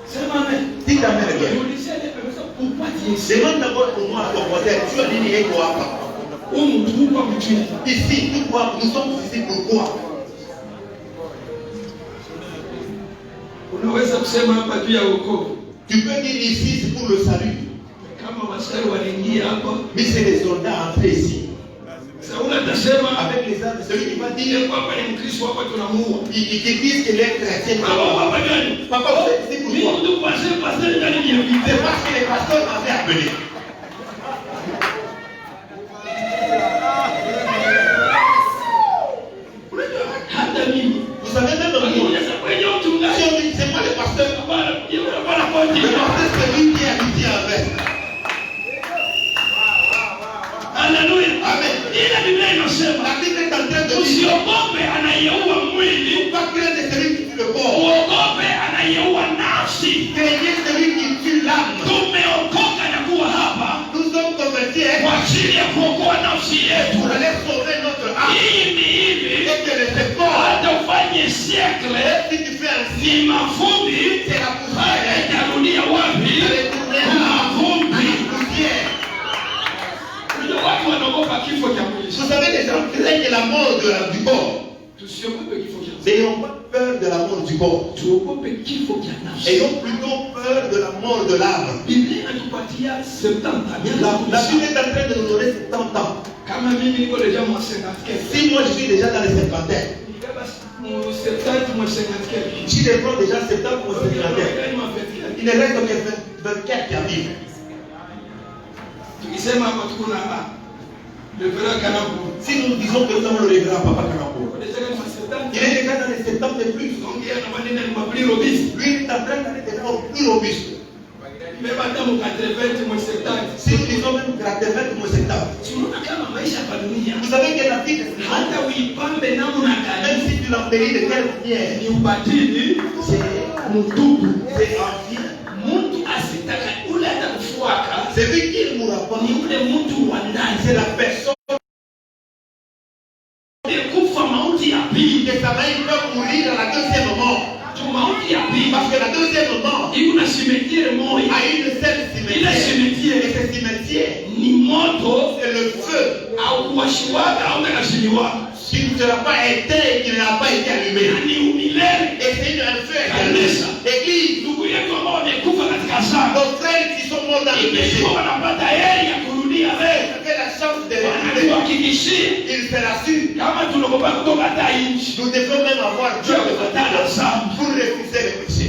C'est ma mère. Dis ta mère bien. Je disais à des personnes, pourquoi tu es ici? Demande d'abord pour moi à ton voisin. Tu as dit il y a quoi? Pourquoi tu es là? Ici, pourquoi? Nous sommes ici pourquoi? Unaweza kusema hapa juu ya wokovu. Tu peux dire ici c'est pour le salut. Kama waskari waliingia hapa, Mais c'est les soldats entrés ici. Sauli atasema Avec les armes, celui qui va dire hapa ni Mkristo, hapa tunamuua. qui disent qu'il est chrétien. Hapa gani? Papa, c'est ici pourquoi? Mimi ndo pasteur ndani ya Biblia. C'est parce que les pasteurs m'avaient appelé. Hata mimi. Vous savez même moi. Unaweza kwenye mchungaji. Si on dit c'est moi le pasteur. Bwana, bwana kwa Le pasteur c'est lui qui est habitué avec. Haleluya. Amen. Ile Biblia inasema La Bible est en train de dire usiogope anayeua mwili, pas craindre celui qui tue le corps. uogope anayeua nafsi. Craignez celui qui tue l'âme. Tumeokoka na kuwa hapa Nous sommes convertis kwa ajili ya kuokoa nafsi yetu. pour aller sauver notre âme. Hivi hivi Et que le second, hata ufanye siècle si tu fais un ni mavumbi, c'est la poussière. itarudia wapi? Mavumbi. Poussière. Unajua watu wanaogopa kifo cha mwili. Vous savez, les gens craignent la mort du corps. Tusiogope kifo cha mwili. N'ayons pas peur de la mort du corps. Tuogope kifo cha nafsi. Ayons plutôt peur de la mort de l'âme. Biblia inatupatia 70 La Bible est en train de nous donner 70 ans. kama mimi niko deja mwa 54. Si moi je suis déjà dans les 50 Nikaba mu 70 mwa 54. si je prends déjà 70 ou 50 il ne reste que 24 qui arrivent. Tukisema hapa tuko na le vrai Kanambo. Si nous disons que nous avons le révérend Papa Kanambo, Deja kama 70. il est déjà dans les 70 et plus. Ongea na maneno ni mabli robisi. Lui il est en train d'aller déjà au plus robuste. Beba tamu 80 mwa 70. Si nous disons même 80 ou 70, Tunaona kama maisha hapa dunia. vous savez que la vie de ce Hata uipambe namna même gani si tu l'embellis de quelle manière, ni ubadili c'est mtupu. ancien. Mtu asitaka ule atakufuaka C'est lui qui ne mourra pas. ni ule mtu wa ndani. C'est la personne Kufa mauti ya pili. que ça va il peut mourir dans la deuxième mort. Tu mauti ya pili. Parce que la deuxième mort Iko na cimetière moja. a une seule Ile cimetière. cimetière Et ce cimetière, ni moto c'est le feu au kuwashiwaka au nakashiniwa. qui ne sera pas éteint et qui n'a pas été allumé. Ni umilele. Et c'est un feu Kanisa. Église, Ndugu yetu ambao wamekufa katika dhambi. nos frères qui sont morts dans le péché, Ikiwa wanapata heri ya kurudia leo. avaient la chance de rester. Wanatuhakikishia Ils se rassurent. kama tunaogopa kutoka hata nchi. Nous devons même avoir Dieu de pour refuser le péché.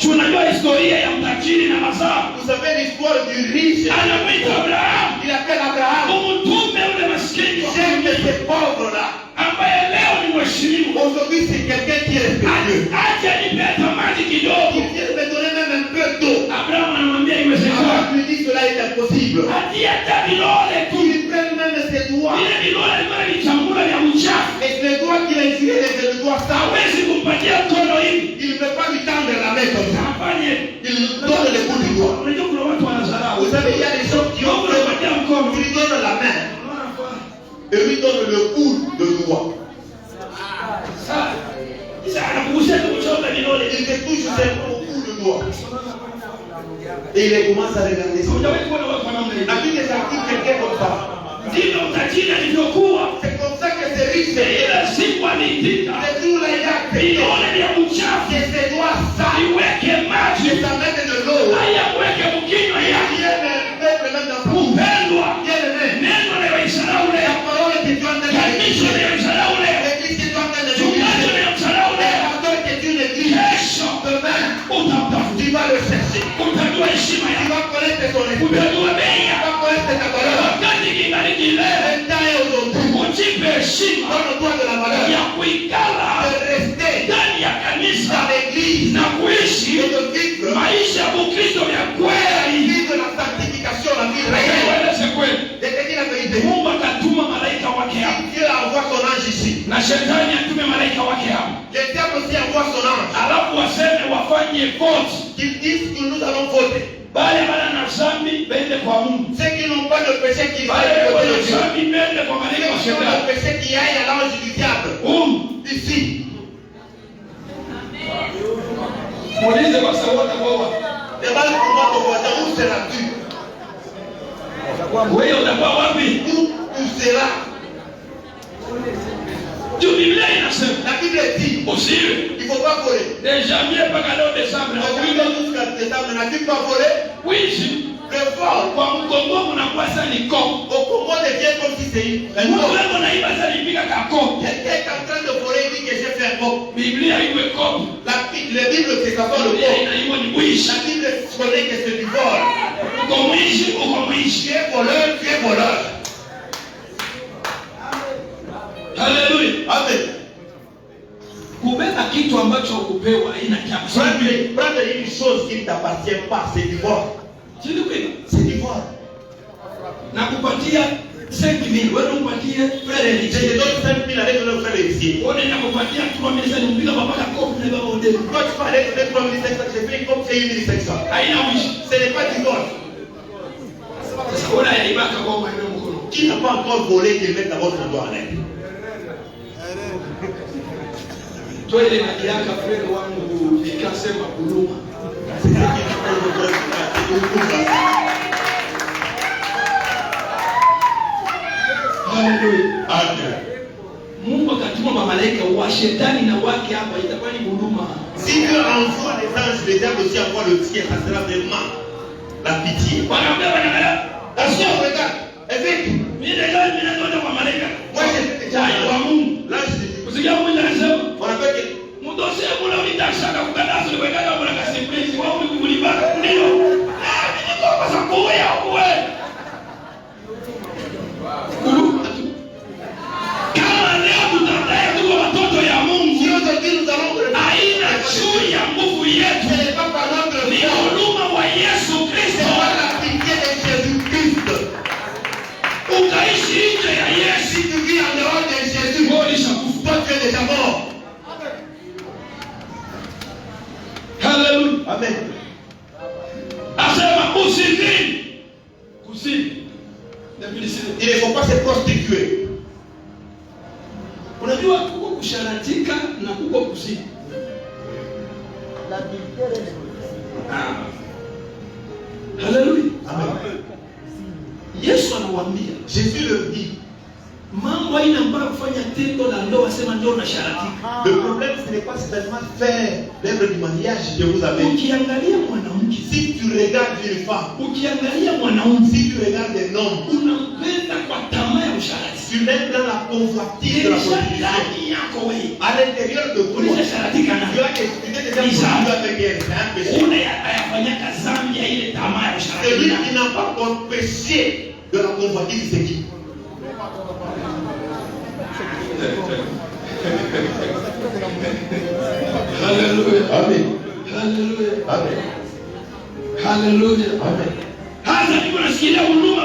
Tunajua historia ya mtajiri na Lazaro. Vous savez l'histoire du riche. Anamwita Abrahamu. Il appelle Abraham. Mtume ule maskini wa J'aime ces pauvres-là. ambaye leo ni mheshimiwa. Aujourd'hui, c'est quelqu'un qui est respectueux. Acha nipe hata maji kidogo. Il vient me donner même un peu d'eau. Abrahamu anamwambia iwezekana. Abraham lui dit cela est impossible. Hadi hata vidole tu. Il prend même ses doigts. Ile vidole ilikuwa ni chakula ya uchafu. Et les doigts qu'il les yeux et les doigts ça. hawezi kumpatia mkono hivi. Il ne peut pas lui tendre la main comme ça. Afanye. Il donne le bout du doigt. Unajua kuna watu wanadharau. Vous savez, il y a des gens qui ont kumpatia mkono. il lui donne la main et lui donne le bout de doigt. Sasa anakugusia kuchoka vidole. Il te touche seulement au bout de doigt. Et il commence à regarder ça. Hujawahi kuona watu wanaona hivi. Avec des articles, quelqu'un comme ça. Ndivyo utajiri alivyokuwa. C'est comme ça que c'est riche. Ila siku aliitika. C'est tout les actes. Vidole vya uchafu. Que ses doigts ça. Iweke maji. Que ça mette de l'eau. Haya kuweke mkinywa yake. Même dans son Upendwa. bien-aimé. Neno la Israeli. La parole que tu as entendue. Kanisa la Israeli. L'église que tu as entendue. Chungaji la Israeli. Le pasteur que tu l'église. Kesho. Demain. Utamtafuta. Tu vas le chercher. Utajua heshima Tu yake. vas connaître son esprit. Utajua bei Tu yake. vas connaître ta valeur. Wakati kingaliki leo. Maintenant et aujourd'hui. Ujipe heshima Donne-toi de la valeur. ya kuikala De rester ndani ya kanisa dans l'église. na kuishi Et de vivre. maisha ya Ukristo ya kweli. Vivre la sanctification, la vie réelle. Ueleze kweli. De te dire la vérité. Mungu akatuma malaika wake hapa Dieu envoie son ange ici. na shetani atume malaika wake hapa, Le diable aussi envoie son ange. alafu waseme wafanye vote, Qu'ils disent que nous allons voter. bale bana na dhambi bende kwa Mungu, Ceux qui n'ont pas de péché qui bale vaillent bana côté na de Dieu. dhambi bende kwa malaika wa Ceux qui ont shetani. le péché qui aillent à l'ange du diable. Ici. Muulize kwa sababu watakuwa Demande pour moi ton voisin, où seras-tu? wewe utakuwa wapi? Où tu seras? Juu Biblia inasema La Bible dit, usiwe il ne faut pas voler. de janvier mpaka leo Desemba. La Bible jusqu'à décembre, n'a-t-il pas volé? Wizi Le vol kwa Mkongo unakuwa sasa ni kopo. au Congo devient comme si c'est un Mungu vol. leo naiba sasa nipika kako. Quelqu'un est en train de voler, il dit que j'ai fait un vol. Biblia iwe kopo. La Bible, c'est ça, le Biblia vol. inaimba ni wizi. La Bible connaît que c'est du vol. Uko mwizi, uko mwizi. Tu es voleur, tu es voleur. Haleluya. Amen. Kubeba kitu ambacho ukupewa haina kiasi. Prendre une chose qui ne t'appartient pas, c'est du vol. Sio kweli? C'est du vol. Na kupatia 5,000 wewe umpatie frère Je Elie. te donne 5 000 avec le frère ici. Wewe unakupatia 3,000 sasa nimpika baba kopo na baba odeni. Toi, tu parlais de 3 500, je fais comme c'est 1 500. Haina wizi. Ce n'est pas du vol. Sasa ona yaibaka kwa mwana mkono. Qui n'a pas encore volé, qui met d'abord son doigt en l'air. Twende na yaka frère wangu ikasema kuluma. C'est ce qui est Haleluya. Amen. Mungu akatuma mamalaika wa shetani na wake hapa itakuwa ni huduma. Si Dieu envoie les anges, les diables aussi envoient le tien, ça sera vraiment la pitié. Wanaambia bwana Attention, regarde, évite. mimi ndio kwa malaika. Moi, j'ai Jaya wa Mungu. l'ange de Dieu. Usikia Mungu anasema, On appelle que "Mudose mula unitashaka kukataza niwekaga mwana kasimplisi wao kukulibaka ndio." Ah, mimi kwa sababu ya wewe. Kama leo tutadai tuko watoto ya Mungu. si aujourd'hui nous allons Haina juu ya nguvu yetu. ce n'est pas par notre Ni foi, huduma wa Yesu c'est Kristo. par la pitié de Jésus-Christ. Ukaishi nje ya Yesu. Si tu vis en dehors de Jésus, Wewe ulishakufa. toi tu es déjà mort. Haleluya. Amen. Asema usizini. Kusini. Il ne faut pas se prostituer. Unajua kuko kusharatika na kuko kusini. Haleluya. Amen. Yesu anawaambia Jésus leur dit, mambo aina ambayo kufanya tendo la ndoa sema ndio unasharatika. le problème ce n'est pas seulement faire l'œuvre du mariage que vous avez. Ukiangalia mwanamke, Si tu regardes une femme, ukiangalia mwanaume, si tu regardes un homme, unampenda kwa tamaa ya usharati. tu l'aimes dans la convoitise de la prostitution. Ndani yako wewe. À l'intérieur de toi, Ulishasharatika na tu as exprimé déjà produit avec elle. C'est un péché. unayafanyaka dhambi ya ile tamaa ya Celui usharati. qui n'a pas péché de la convoitise, c'est qui? Haleluya. Amen. Haleluya. Amen. Haleluya. Amen. Hasa niko nasikia huduma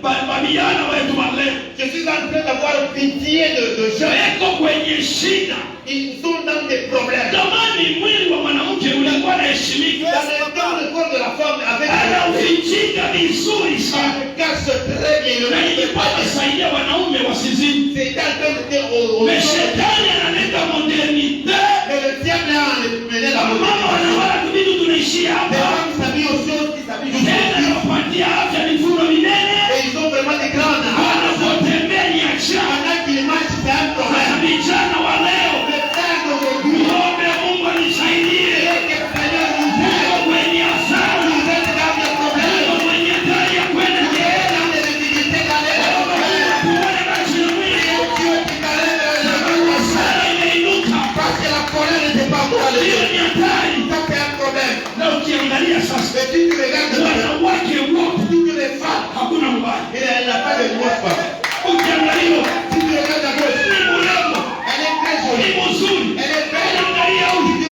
Vijana wetu wa leo Je suis en train d'avoir pitié de gens. weko kwenye shida. Ils sont dans des problèmes. Zamani mwili wa mwanamke ulikuwa unaheshimika. Dans le corps de la femme avec Anaufichika vizuri sana. un cache très bien. Na ilikuwa inasaidia wanaume wasizini. C'est en train de dire au Mais shetani analeta modernité. mais le diable a mené la Mama mort. wanawala tubidu tunaishia Les hapa. femmes s'habillent aux choses qui s'habillent Tena aujourd'hui. nawapatia afya mifuno minene. Et ils ont vraiment des grandes âmes. Wanapotembea ni ajabu. Pendant qu'ils marchent, c'est un problème. Vijana wa leo, Les frères d'aujourd'hui, muombe Mungu anisaidie. et que le Seigneur nous aide. Niko kwenye hasara. Vous êtes dans des problèmes. Niko kwenye hatari ya kwenda Vous jela. êtes dans des difficultés, dans des problèmes. Tuone macho ya mwili. Et Dieu qui t'enlève le mal. Hasara imeinuka. Parce que la colère n'était pas pour aller. Hiyo ni hatari. Ça, c'est un problème. Na ukiangalia sasa, Mais si tu regardes wanawake wote toutes les femmes, hakuna mbaya. elle n'a pas de grosse femme. Ukiangalia Si tu regardes la gauche, ni mrembo, elle est très ni jolie. mzuri. Elle est belle. Ukiangalia huyu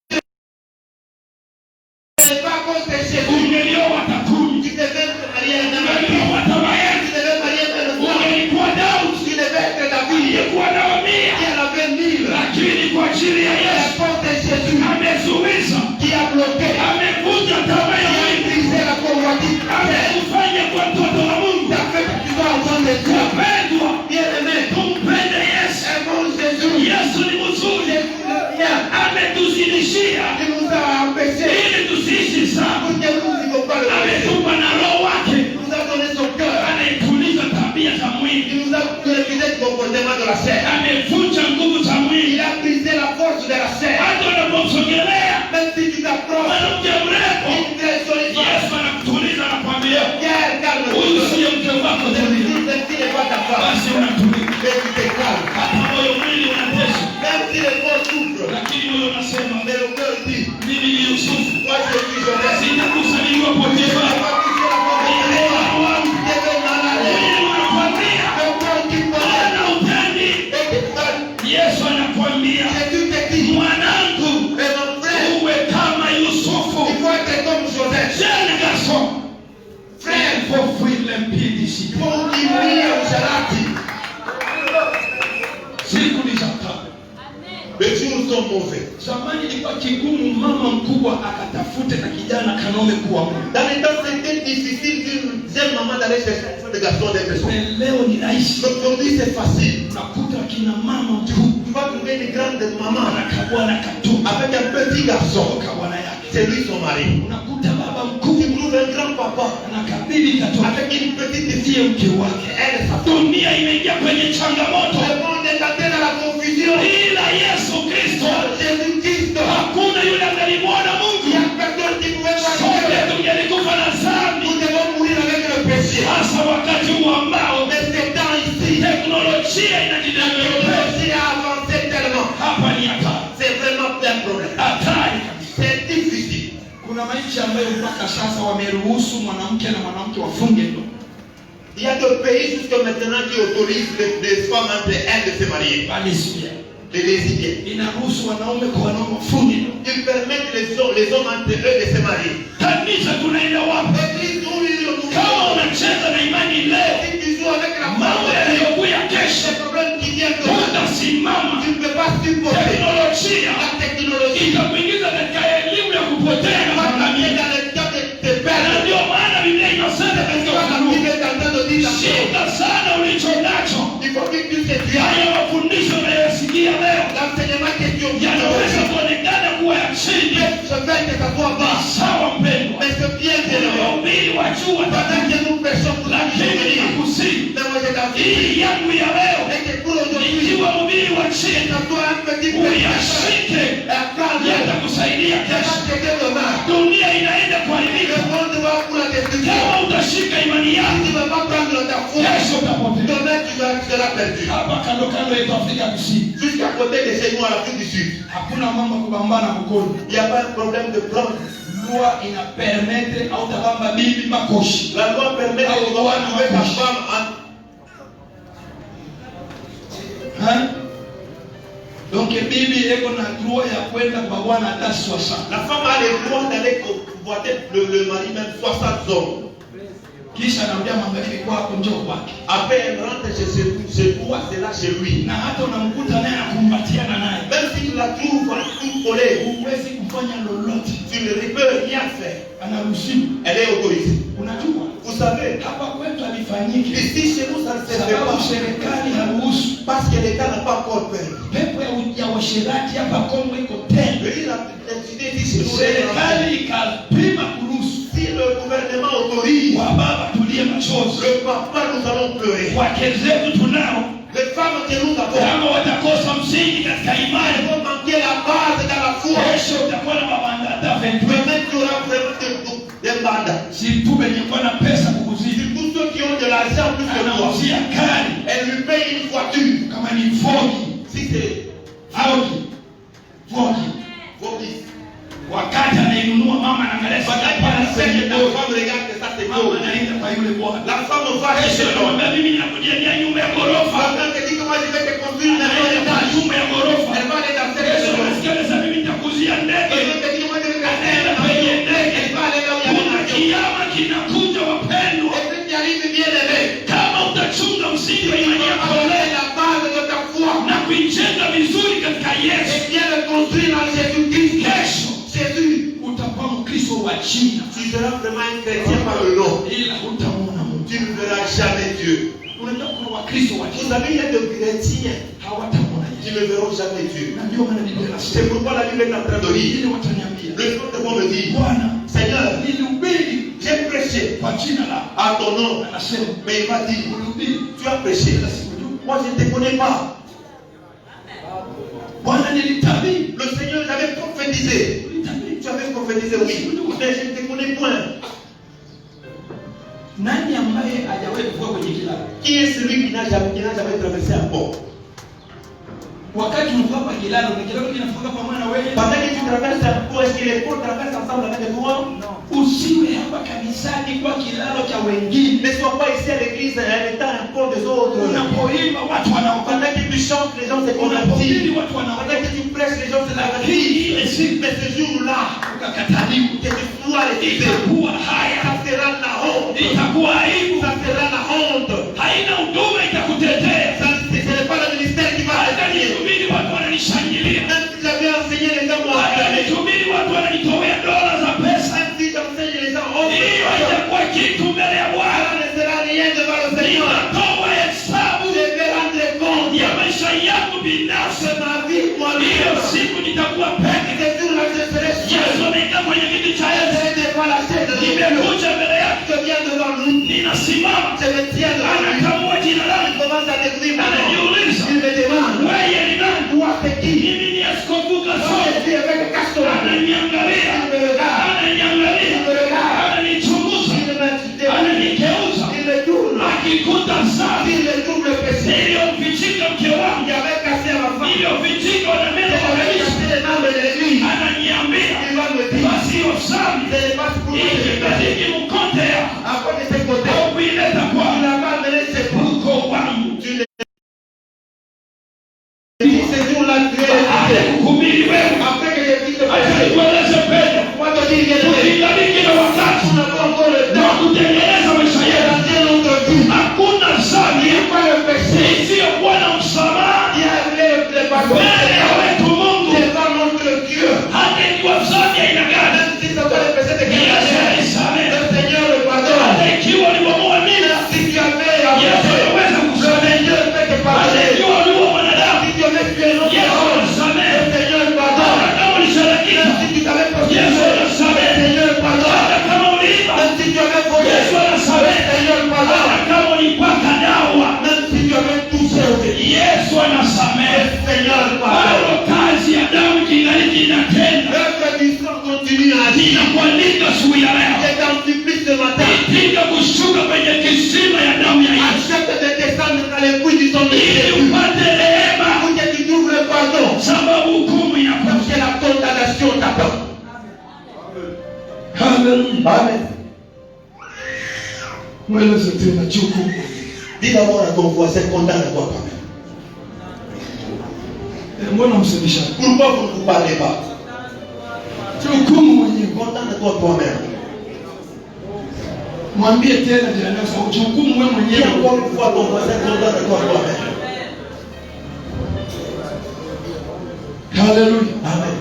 Elle n'est pas comme tes cheveux. ungelioa tatuni. Tu devais te marier à un homme. Ungelioa tabayani. Tu devais marier à un homme. Ungelikuwa Daudi. Tu devais être David. Ungekuwa Naamia. Qui en avait 1000. Lakini kwa ajili ya La Yesu porte de Jésus amezuiza, qui a bloqué, amevunja tamaa ya qui a mwili, brisé la convoitise. amekufanya kwa mtoto wa Mungu. Ça fait que tu sois enfant de Dieu. Wapendwa, Bien-aimé, tumpende Yesu. aimons Jésus. Yesu ni mzuri, Jésus le bien. ametuzidishia Il nous a empêchés. ili tusiishi sana. Pour que nous ne vivions pas le péché. Ametupa na Roho wake Il nous a donné son cœur. anayetuliza tabia za mwili, Il nous a refusé le comportement de la chair. amevunja nguvu za Il mwili. a brisé la force de la chair. Hata unapomsogelea Même si tu t'approches, mwanamke mrembo, une très jolie femme. Yesu anakutuliza, anakwambia Pierre, calme-toi. huyu siye mke wako tulia. Celle-ci n'est pas ta femme. Basi unatulia. Mais tu te calmes. Hata moyo mwili unateswa, Même si le corps souffre, lakini moyo unasema mais le cœur dit, mimi ni Yusufu, moi je suis Joseph. sitakusaliwa Je Potifa. n'ai pas touché la Nilikuwa pauvreté. wangu. Je vais m'en aller. Mwili unakwambia Le corps qui parle hana upendi. et qui parle. Yesu anakwambia Jésus te dit, mwanangu, mais mon frère, uwe kama Yusufu. il faut être comme Joseph. Jeune garçon, Frère, il faut fuir l'impudicité. il faut humilier au Jalati. Siku ni za kale. Les jours sont mauvais. Zamani ilikuwa kigumu mama mkubwa akatafute na kijana kanome kuwa mume. Dans les temps, c'était difficile d'une jeune maman d'aller chercher un garçon d'être son. Mais leo ni rahisi. Aujourd'hui, c'est facile. Unakuta kina mama tu Tu vas trouver une grande maman anakabwana katoto avec un petit garçon. toka bwana yake. C'est lui son mari. Unakuta baba Tu mkubwa trouves un grand papa anakabili katoto avec une petite ndiye fille. mke wake. Elle est sa femme. Dunia imeingia kwenye changamoto, Le monde est entré dans la confusion. ila Yesu Kristo Jésus-Christ, hakuna yule angalimwona il Mungu. n'y a personne qui pouvait voir Sote Dieu. tungelikufa na dhambi, Nous devons mourir avec le péché. hasa wakati huu ambao Mais c'est temps ici. teknolojia Le inajidevelope. péché a avancé tellement. Hapa ni hatari, C'est vraiment un problème. hatari kabisa. C'est difficile. Kuna maisha ambayo mpaka sasa wameruhusu mwanamke na mwanamke wafunge ndoa. Il y a des pays jusqu'à maintenant qui autorisent les femmes entre elles de se marier. Lesbian Les lesbiennes. inaruhusu wanaume kwa wanaume wafunge ndoa. Ils permettent les hommes entre eux de se marier. Kanisa tunaenda wapi? L'église où ils le Kama font. unacheza na imani leo, Si tu joues avec la mambo parole, yaliyokuya kesho les problèmes qui viennent de toi, utasimama. tu ne peux pas supporter. Teknolojia La technologie itakuingiza katika elimu ya kupotea na va t'amener kuangamia. dans le temps de te Na perdre. ndio maana Biblia inasema C'est katika pourquoi la Ufunuo, Bible est en train de dire la chose. shika sana ulicho nacho. Il faut que tu te dises, Haya mafundisho unayosikia leo l'enseignement que tu as yanaweza kuonekana kuwa ya chini. je veux que ça soit bas. Sawa mpendwa, Mais c'est bien kuna élevé. wahubiri wa juu Pendant que nous prêchons pour la lakini vie, nakusihi mais moi je t'assure, hii yangu ya leo, et que pour aujourd'hui, ikiwa mhubiri wa chini ça soit un petit peu uyashike, yatakusaidia kesho. Le Dunia inaenda kuharibika. monde va pour la destruction. Kama utashika imani Si yako, tu ne vas pas prendre ta foi, kesho utapotea. demain tu seras perdu. Hapa kando kando yetu Afrika Kusini Jusqu'à côté de chez nous à l'Afrique du Sud, hakuna mambo kubambana mkono. il n'y a pas un problème de prendre. Loi ina permettre au tabamba bibi makoshi. La loi permet de pouvoir trouver ta femme en... Hein? Donc bibi eko na droit ya kwenda kwa bwana hata 60. La femme a le droit d'aller convoiter le mari même 60 hommes. Kisha anaambia magharibi kwako njoo kwake. Après, elle rentre chez toi, c'est là chez lui. Na hata unamkuta naye anakumbatiana naye. Même si tu la trouves toute collée, Huwezi kufanya lolote. tu ne peux rien faire. Anaruhusiwa. Elle est autorisée. Unajua? Vous savez, Hapa kwetu alifanyiki. ici chez nous, ça ne se fait Sababu pas. serikali haruhusu. Parce que l'État n'a pas encore permis. Pepo ya washerati hapa Kongo iko tena. L'entité dit chez nous, Serikali ikapima kuruhusu. si le gouvernement autorise, Wa baba tulie machozi. le papa, nous allons pleurer. Wake zetu tunao. Les femmes que nous avons, Kama watakosa msingi katika elles imani, vont manquer la base dans la foi. kesho utakuwa na mabandata Mais 28. même tu auras vraiment des bandes. Si tu benye kuwa na pesa kukuzidi, Tous ceux qui ont de l'argent plus que toi, anauzia kari elles lui payent une voiture. kama ni fogi Si c'est fogi. Vobis. Wakati anainunua mama anaangalia Pendant sana qu'elle fait kwenye que la board. femme regarde que ça c'est Mama beau. anaenda kwa yule bwana. La femme va chez Kesho l'homme. anamwambia mimi ninakujengea nyumba ya ghorofa. Pendant qu'elle dit que moi je vais te construire une maison Anaenda kwa d'étage, nyumba ya ghorofa. elle va aller dans cette Kesho maison. anasikia sasa mimi nitakuzia ndege. Pendant qu'elle dit que moi je vais te Anaenda construire kwenye une maison, ndege. elle va aller là où il y a Kuna des avions. kiama kinakuja wapendwa. Et ce qui arrive bien aimé, Kama utachunga msingi wa il imani faut yako abandonner la base de ta foi na kuijenga vizuri katika Yesu, et bien le construire en Jésus-Christ. kesho Jésus, utakuwa Mkristo wa China, tu seras vraiment un chrétien par le nom. ila hutamwona Mungu. Tu ne verras jamais Dieu. Unajua kuna Wakristo wa Vous China savez, il y a des chrétiens hawatamwona qui Yesu, ne verront jamais Dieu. na ndio maana Biblia inasema C'est pourquoi la Bible est en train de lire. ili wataniambia, Le Seigneur vont me dire, Bwana, Seigneur, nilihubiri j'ai prêché kwa jina la, à ton nom, anasema mais il m'a dit, ulihubiri tu as prêché. ila sikujua. Moi, je ne te connais pas. Bwana, nilitabiri. Le Seigneur avait prophétisé. Nilitabiri. Tu avais prophétisé, oui, mais je ne te connais point. Nani ambaye hajawahi kuwa kwenye kilalo? Qui est celui qui n'a jamais traversé un pont? Wakati unakuwa kwa kilalo, na kilalo kinafunga pamoja na wewe. Pendant que tu traverses un pont, est-ce que les ponts traversent ensemble avec toi? Usiwe hapa kanisani kwa kilalo cha wengine. Ne sois pas ici à l'église en étant un pont des autres. Unapoimba watu wanaokoka. Pendant que tu chantes, les gens se Unapohubiri convertissent. watu Pendant wanaokoka. que tu prêches, les gens se convertissent. Mais ce jour-là, Ukakataliwa. que tu sois refusé, Itakuwa haya. ça sera la honte. Itakuwa aibu. Ça sera la honte. Haina huduma itakutetea. Ce n'est pas le ministère qui va Hata te gagner. nihubiri watu wananishangilia. Même si j'avais enseigné les gens vont Hata regarder. nihubiri watu wananitolea dola za pesa. Même si j'enseigne les gens, oh, Hiyo haitakuwa kitu mbele ya Bwana. ça ne sera rien devant le Seigneur. Ninatoa hesabu Je vais rendre compte ya maisha yangu binafsi. de ma vie, Hiyo moi-même. siku nitakuwa peke. Ce jour-là, je serai seul. Yesu amekaa kwenye kiti cha Je Yesu. serai devant la chaise de Dieu. Nimekuja mbele yake. Je viens devant lui. Ninasimama. Je me tiens devant lui. Anakamua jina Il langu. commence à décrire mon nom. Ananiuliza, Il me demande, wewe ni nani? toi c'est qui? Mimi ni askofu Moi Kasongo. je suis avec Castor. Ananiangalia. Il me regarde. Ananiangalia. Ananichunguza. Ananigeuza. Il me tourne. Akikuta dhambi Il me tourne le péché. iliyomfichika mke Il wangu, avait cassé ma femme. iliyomfichika na Il meno avait kabisa, cassé les membres de l'église. ananiambia Il va me dire, basi hiyo dhambi ce n'est pas pour moi de le faire. ikibadiki mkonte yako Après de ce côté, au kuileta il kwangu n'a pas amené ses bouts. uko wangu. Tu ne dis ce jour-là, tu es Baada ya ressuscité. kuhubiri wewe, Après que j'ai vu te acha passer, nikueleze pendo, moi te dis que tukibariki na wakati tu n'as pas encore le na temps kutengeneza maisha de yetu. rentrer notre vie. Hakuna dhambi Il n'y a pas le péché. isiyokuwa na msamaha Il y a le pardon mbele ya wetu Mungu, devant notre Dieu. hata ikiwa dhambi aina gani. Même si ça doit le péché de quelqu'un, Yesu alisamehe. le Seigneur le Hata pardonne. ikiwa ulimwamini Si tu avais Yesu avancé, anaweza le kusamehe. Seigneur peut te Hata pardonner. ikiwa uliua mwanadamu Si tu avais tué notre Yesu homme, anasamehe. le Seigneur Hata pardonne. kama ulisharakika Même si tu t'avais Yesu prostitué, le anasamehe. Seigneur pardonne. Hata kama uliiba Même si tu avais volé, Yesu le anasamehe. Seigneur pardonne. Hata kama ulipaka dawa Même si tu avais touché au Seigneur, Yesu anasamehe. le Seigneur Bado pardonne. kazi ya damu kingaliki inatenda. L'œuvre du sang continue à agir. Ninakualika siku ya leo, Je t'en supplie ce matin. itika kushuka kwenye kisima ya damu ya Yesu Accepte de descendre dans les puits du sang de ili Jésus. upate rehema, Pour que tu trouves le pardon. sababu hukumu Parce inakuja. que la condamnation t'attend. Haleluya. Amen. Mweleze tena jukumu. Dis d'abord à ton voisin, condamne-toi toi-même. Mbona msemeshaji? Pourquoi vous ne vous parlez pas? Jukumu mwenyewe. Condamne-toi toi-même. Mwambie tena jirani yako ujukumu wewe Dis mwenyewe. encore une fois ton voisin, ton doigt de toi-même. Hallelujah. Amen.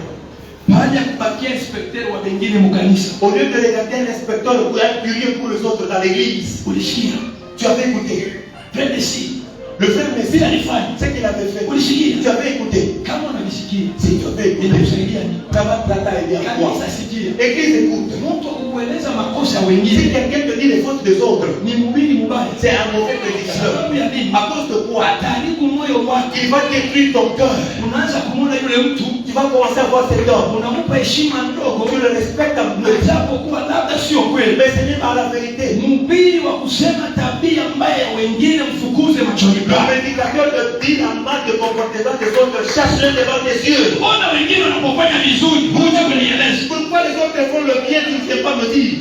Baada ya kubakia inspecteur wa wengine mkanisa. Au lieu de regarder un inspecteur ou un curieux pour les autres dans l'église, Ulisikia? tu avais écouté. Frère Messi. Le frère Messie, Bila nifanye. ce qu'il avait fait, Ulisikia? tu avais écouté. Kama unanisikia. Si tu avais écouté, Inakusaidia nini? ça va t'aider à quoi? Kanisa sikia. Église, écoute. Mtu kukueleza makosa ya Si wengine quelqu'un te dit les fautes des autres, ni mhubiri mbaya. c'est un mauvais prédicateur. Sababu ya nini? À cause de quoi? Ataharibu moyo wako. Il va détruire ton cœur. Unaanza kumwona yule mtu, Tu vas commencer à voir cet homme. unampa heshima ndogo, Tu le respectes un peu. japokuwa labda sio kweli. Mais ce n'est pas la vérité. Mhubiri wa kusema tabia mbaya ya wengine mfukuze machoni Le pako. prédicateur te dit en mal de comportement des autres, cherche-le devant tes yeux. Mbona wengine wanapofanya vizuri huja kunieleza? Pourquoi les autres font le bien, tu ne sais pas me dire?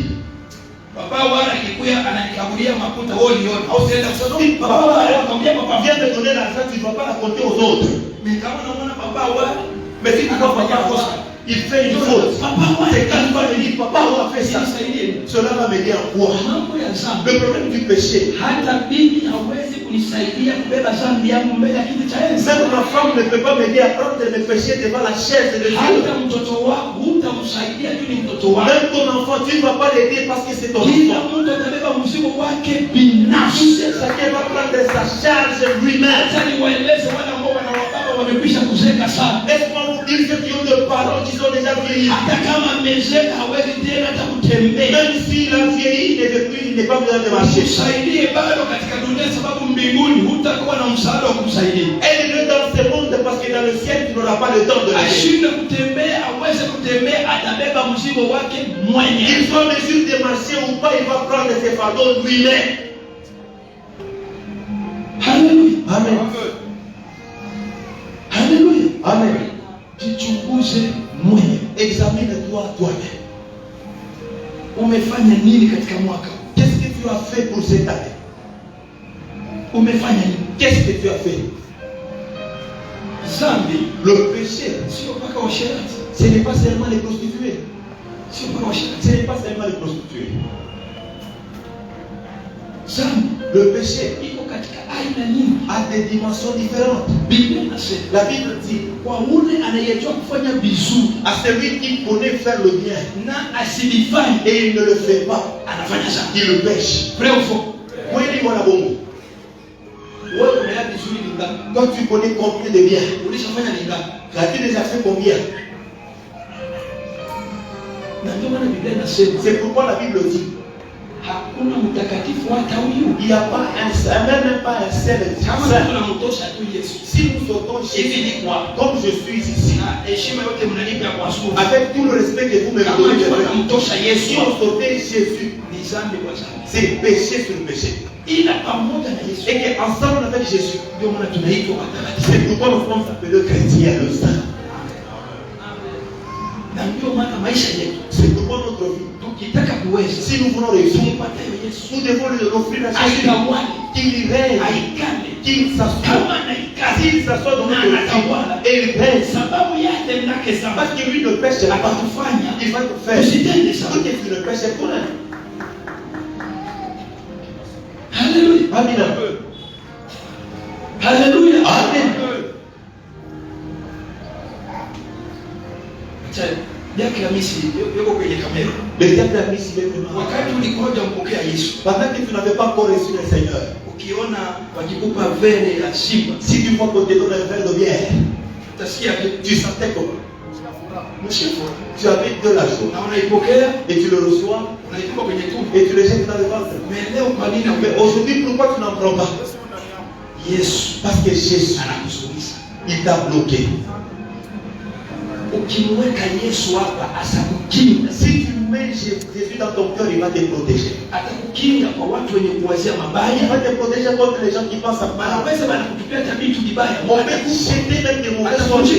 Baba wala kikuya ananikabulia makuta wewe uliona. Au sienda kusema Si baba wala anakwambia papa papa vient te donner l'argent, tu ne vas pas raconter aux autres. mimi kama naona baba wala Mais si tu vois papa, il fait une faute. C'est quand tu vas me dire, papa, on a fait ça. Cela va m'aider en quoi? Mambo ya zambi. Le problème du péché. Hata bibi hawezi kunisaidia kubeba zambi yangu mbele ya kiti cha enzi. Même ma femme ne peut pas m'aider à prendre mes péchés devant la chaise de Dieu. Hata mtoto wako hutamsaidia tu ni mtoto wako. Même ton enfant, tu ne vas pas l'aider parce que c'est ton Kila enfant. mtu atabeba mzigo wake binafsi. Chacun va prendre sa charge lui-même. Acha niwaeleze wale ambao wana wababa wamekwisha kuzeka sana. Laisse-moi vous dire ceux qui ont de parents qui sont déjà vieillis. Hata kama amezeka hawezi tena hata kutembea. Même s'il a vieilli, il n'est pas besoin de marcher. Usaidie bado katika dunia sababu mbinguni hutakuwa na msaada wa kumsaidia. Aide-le dans ce monde parce que dans le ciel, tu n'auras pas le temps de l'aider. Ashinde kutembea, aweze kutembea, atabeba mzigo wake mwenyewe. Il soit en mesure de marcher ou pas, il va prendre ses fardeaux lui-même. Hallelujah. Amen. Hallelujah. Amen. Jichunguze mwenyewe. Examine-toi toi-même. Umefanya nini katika mwaka? Qu'est-ce que tu as fait pour cette année? Umefanya nini? Qu'est-ce que tu as fait? Zambi Le péché, sio mpaka washerati. ce n'est pas seulement les prostituées. Sio mpaka washerati. Ce n'est pas seulement les prostituées. Zambi Le péché iko katika aina nyingi. a des dimensions différentes. Biblia inasema La Bible dit kwa ule anayejua kufanya vizuri à celui qui connaît faire le bien na asilifanye et il ne le fait pas, anafanya zambi. il le pêche. Vrai ou faux? Kweli wala bongo? Wewe unaelewa vizuri ni ngapi? Toi tu connais combien de bien? Ulishafanya ni ngapi? As-tu déjà fait combien? Na ndio maana Biblia inasema C'est pourquoi la Bible dit hakuna mtakatifu hata huyu. il n'y a pas même pas un seul Kama saint. tunamtosha tu Yesu. Si nous sautons Hivi Jésus, ni kwa comme je suis ici, na heshima yote mnanipa kwa askofu. avec tout le respect que vous me Kama donnez, tunamtosha si Yesu on sautait Jésus, ni zambi kwa zambi. c'est péché sur péché. Ila pamoja na Yesu Et qu'ensemble avec Jésus, ndio maana tunaitwa watakatifu. c'est pourquoi nous sommes appelés chrétiens, le saint. Na ndio maana maisha yetu C'est pourquoi notre vie, tukitaka kuweza si nous voulons réussir, tumpate Yesu. nous devons lui offrir la Jésus, Aitawale, qu'il règne, aikale. qu'il s'assoie, Kama anaikale qu'il s'assoit dans notre vie, et il règne. sababu yake ndake sana. Parce que lui ne pêche pas, Atakufanya il va te faire. usitende sana. Tout ce qui ne pêche pas. Haleluya. Amen. Haleluya. Amen. Acha yake ya Misri yuko kwenye kamera. Le diable a mis ici maintenant. Wakati ulikonja mpokea Yesu, Pendant que tu n'avais pas encore reçu le Seigneur, ukiona wakikupa vere ya simba, si tu vois qu'on te donne un verre de bière, utasikia tu sentais comment? mshifu Tu avais de la joie na unaipokea, et tu le reçois unaitupa kwenye tumbo. et tu le jettes dans le ventre. Mais leo kwa nini Mais aujourd'hui, pourquoi tu n'en prends pas? Yesu Parce que Jésus, anakuzuiza? il t'a bloqué. Ukimweka Yesu hapa atakukinga. Si tu mets Jésus dans ton cœur, il va te protéger. Atakukinga kwa watu wenye kuwazia Il mabaya. va te protéger contre les gens qui pensent à mal. Anaweza bana kutupia hata vitu vibaya. On peut vous jeter même des mauvaises choses.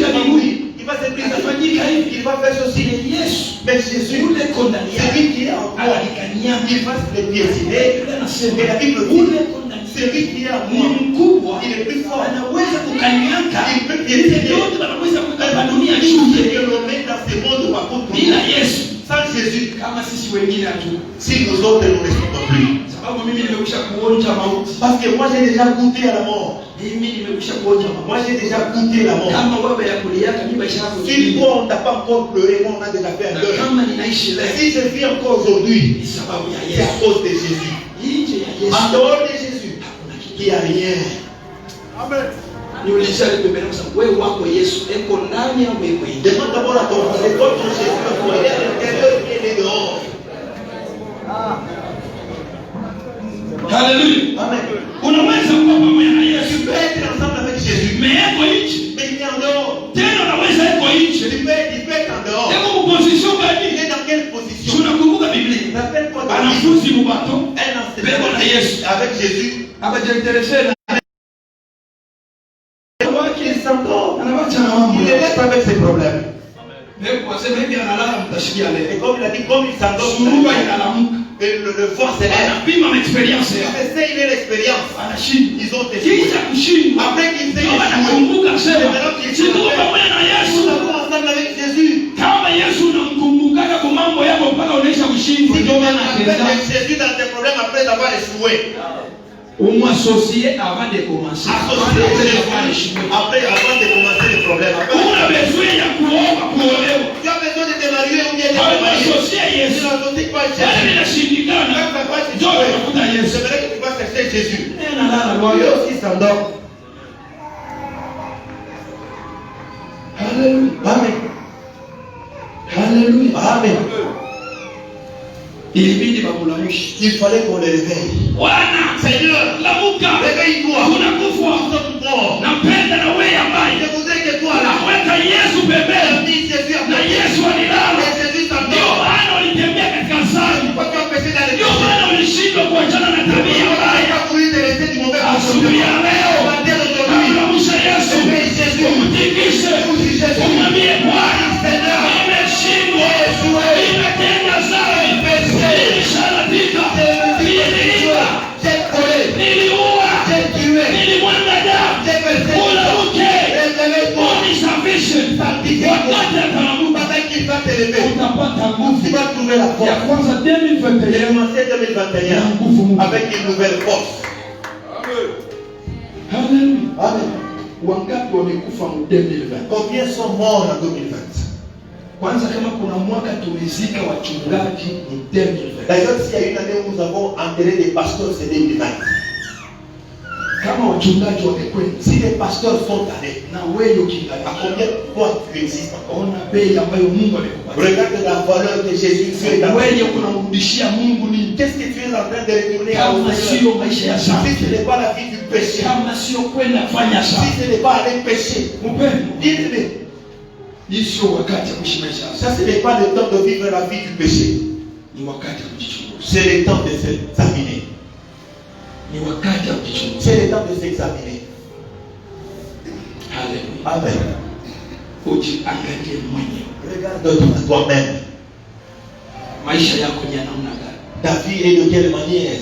Il va se briser. Atafanyika hivi. Il va faire ceci. Ile Yesu Mais Jésus, ule kondani c'est lui qui est en toi. alikanyama. Il va se le piétiner. Biblia inasema Et la Bible dit, ule kondani c'est lui qui est en ni moi. mkubwa, Il est plus fort. anaweza kukanyanga Il peut ile piétiner. yote wanaweza kukaba dunia Tout ce yote que l'on met dans ce monde par contre, bila Yesu. sans Jésus, Kama sisi wengine hatu si nous autres nous restons aujourd'hui. Sababu mimi nimekwisha kuonja mauti. Parce que moi j'ai déjà goûté à la mort. Mimi nimekwisha kuonja mauti. Moi j'ai déjà goûté la mort. Kama wewe ya kuliaka mimi maisha yako. Si toi on t'a pas encore pleuré, moi on a déjà fait un deuil. Kama ninaishi leo. Si je vis encore aujourd'hui, Ni sababu ya c'est à Yesu. cause de Jésus. Nje ya Yesu. En dehors de Jésus, il n'y a rien. Amen. Niulize pembeni kwa sababu wewe wako Yesu eko ndani au eko nje? Demande d'abord à ton frère, c'est toi ton Jésus, il est à l'intérieur, il est dehors. Hallelujah. Amen. Unaweza kuwa pamoja na Tu Yesu. peux être ensemble avec Jésus, Mais eko nje. mais il est en dehors. Tena unaweza eko nje. Il peut être en dehors. Eko mposition Il gani? est dans quelle position? Tunakumbuka Biblia. Rappelle-toi de Wanafunzi mubato. un Bebo na Yesu. avec Jésus. Abajentereshe Il s'endort. anawacha na mambo. Il est avec ses problèmes. Bebo wasema hivi analala mtashikia Et leo. comme il a dit, comme il s'endort, Suruba inalamuka. le vent s'élève. Anapima experience Il yao. essaie, il a l'expérience. Anashinda. Ils ont échoué. Kisha kushindwa. Après qu'ils aient Ndio échoué, anakumbuka sema. maintenant qu'ils Siko sont pamoja na Yesu. nous avons ensemble avec Jésus. Kama Yesu unamkumbukaga kwa mambo yako mpaka unaisha kushindwa. Si Ndio tu maana m'appelles anapenda. avec Jésus dans tes problèmes après avoir échoué, Umwassocier avant de commencer. associé Jésus après, avant de commencer les problèmes. Una besoin ya kuoa kuolewa. Tu as besoin de te marier ou bien de te Kwa marier. associer Tu Yesu. n'associes pas Wale Jésus. vinashindikana. Quand ça va, tu Ndio unakuta Yesu. j'aimerais que tu vas chercher Jésus. Analala Lui loyo. aussi s'endort. Hallelujah. Amen. Hallelujah. Amen. Ilibidi bamulamushe. Il fallait qu'on le réveille. Bwana, Seigneur, lamuka. réveille-toi. Unakufa. Nous sommes morts. Napenda na wewe ambaye Je voudrais que toi là, unaweka Yesu pembeni mis Jésus à na côté. Yesu alilala. Et Jésus Ndio s'endort. maana ulitembea katika dhambi. Pourquoi tu as péché dans les Ndio péchés? maana ulishindwa kuachana na tabia Tu mbaya. as voulu te laisser du mauvais Asubuhi ya comportement. leo, Matin d'aujourd'hui, namlamusha Yesu. réveille Jésus. Umtikise. Umwambie Bwana, nimeshindwa. Nimetenda dhambi. Nilishalatika. Niliiba. J'ai collé. Niliua. J'ai tué. Nilimwaga damu. J'ai versé. Ulamuke. Réveille-toi. Unisafishe. Wakati ataramuka Pendant qu'il va te lever, utapata nguvu. tu vas trouver la Ya force. kwanza 2021 Commencer 2021 avec une nouvelle force. Hallelujah. Amen. Wangapi wamekufa mu 2020? Combien sont morts en 2020? Kwanza kama kuna mwaka tumezika wachungaji ni 2020. D'ailleurs, s'il y a une année où nous avons enterré des pasteurs, c'est 2020. Kama wachungaji wamekwenda Si les pasteurs sont allés, na wewe à ukiangalia combien de fois tu existes encore? ona bei ambayo Mungu amekupatia. Regarde la valeur que Jésus fait dans Wewe unamrudishia Mungu nini? Qu'est-ce que tu es en train de retourner à Kama Seigneur? sio maisha ya Si dhambi, ce n'est pas la vie du péché, kama sio kwenda fanya si dhambi, ce n'est pas aller pécher, mpendo, bien-aimé, hii sio wakati ya kuishi maisha ya dhambi. ça ce n'est pas le temps de vivre la vie du péché. Ni wakati ya kujichunguza. C'est le temps de s'examiner. Ni wakati ya kujichunguza. C'est le temps de s'examiner. Hallelujah. Amen. Ujiangalie mwenyewe. Regarde toi-même. Maisha yako ni ya namna gani? Ta vie est de quelle manière?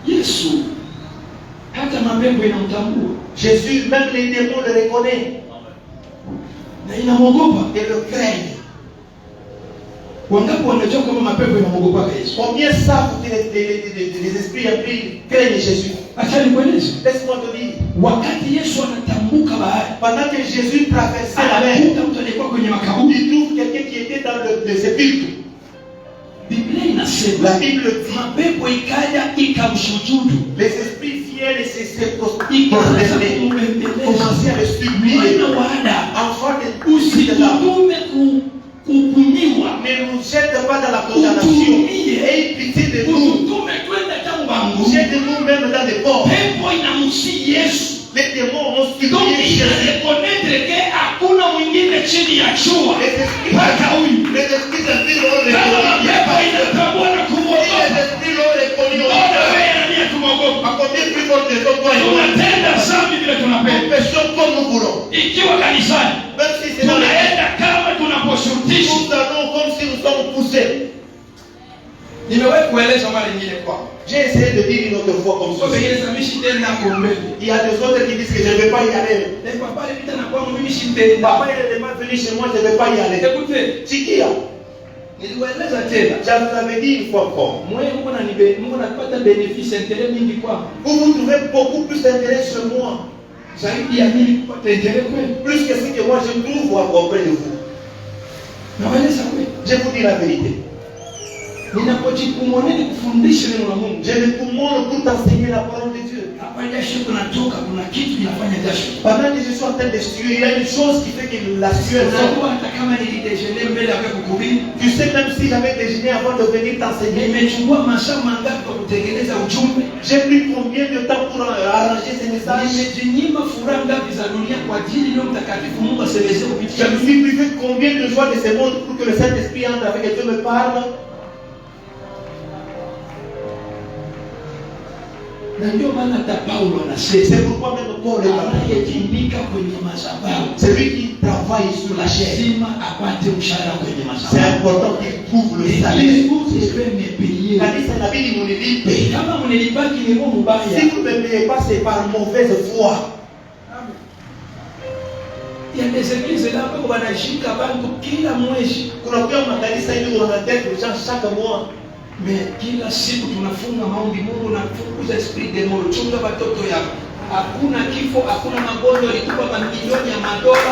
Yesu hata mapepo inamtambua Jésus, même les démons le reconnaissent na inamwogopa. et le craignent. Wangapi wanajua kama mapepo inamwogopa Yesu? Combien savent que les esprits impurs craignent Jésus? Acha nikueleze. Laisse-moi te dire. Wakati Yesu anatambuka bahari, Pendant que Jésus traversait la mer, anakuta mtu aliyekuwa kwenye makaburi. il trouve quelqu'un qui était dans le sépulcre. Biblia inasema La Bible dit, mapepo ikaja ikamshujudu, les esprits viennent et se ikaanza prosterner, kumbembeleza. commencer à le supplier. Mwana wa Adamu, Enfant de l'âme, usitutume kuhukumiwa, ne nous jette pas dans la condamnation. Aie pitié de nous. ututume twende tangu mbinguni. Jette-nous même dans les ports. Pepo inamsi Yesu. Les démons ont Donc supplié Jésus. inarekonete ke hakuna mwingine chini ya jua Les esprits, mpaka huyu. les esprits impurs l'ont Kama reconnu. mapepo inatambua na Si kumwogopa, les esprits l'ont reconnu, ona wewe na mimi tumwogopa. à combien plus forte les autres voient. Tunatenda dhambi vile Nous tunapenda. péchons comme nous voulons. Ikiwa kanisani Même si c'est dans les tunaenda kama tunaposhurutishwa. nous allons comme si nous sommes poussés. Nimewahi kueleza mara nyingine kwamba J'ai essayé de dire une autre fois comme kwa ceci. pengine samishi tena kuombea. Il y a des autres qui disent que je ne vais pas y aller. Papa alipita na kwangu mimi sitenda. Papa il est pas venu chez moi, je ne vais pas y aller. Écoutez, Chikia, Niliwaeleza tena. Je vous avais dit une fois encore. Mungu anapata bénéfice intérêt mingi kwa. Vous trouvez beaucoup plus d'intérêt sur moi. Zaidi ya mimi kupata intérêt kwenu. Plus que ce que moi je trouve auprès de vous. Nawaeleza kweli. Je vous dis la vérité. Ninapojikumone kufundisha neno la Mungu. Je me commande pour t'enseigner la parole de Dieu. Hapa jasho kunatoka, kuna kitu kinafanya jasho. Pendant que je suis en train de suer, il y a une chose qui fait que la sueur sort. Hata kama nilidejeuner mbele ya kuhubiri, Tu sais, même si j'avais déjeuné avant de venir t'enseigner, nimechukua masaa mangapi kwa kutengeneza ujumbe? j'ai pris combien de temps pour arranger ces messages? Nimejinyima furaha ngapi za dunia kwa ajili Roho Mtakatifu Mungu asemeze Je kupitia me suis privé combien de joie de ce monde pour que le Saint-Esprit entre avec et Dieu me parle? na ndio maana hata Paulo anasema, C'est pourquoi même Paul est là. anayejimbika kwenye madhabahu, Celui qui travaille sur la chair, lazima apate mshahara kwenye c'est madhabahu. important qu'il trouve le Église, salaire. vous devez me payer. Kanisa inabidi munilipe. Kama mnilipaki ni Mungu mbaya. Si vous ne me payez pas, c'est par mauvaise foi. Il y a des églises là où wanashika bantu kila mwezi. Kuna pia makanisa hivi wanateka les gens chaque mois. Mais kila siku tunafunga maombi, Mungu anafukuza spirit de mort, chunga watoto yako. Hakuna kifo, hakuna magonjwa, alikupa mamilioni ya madola,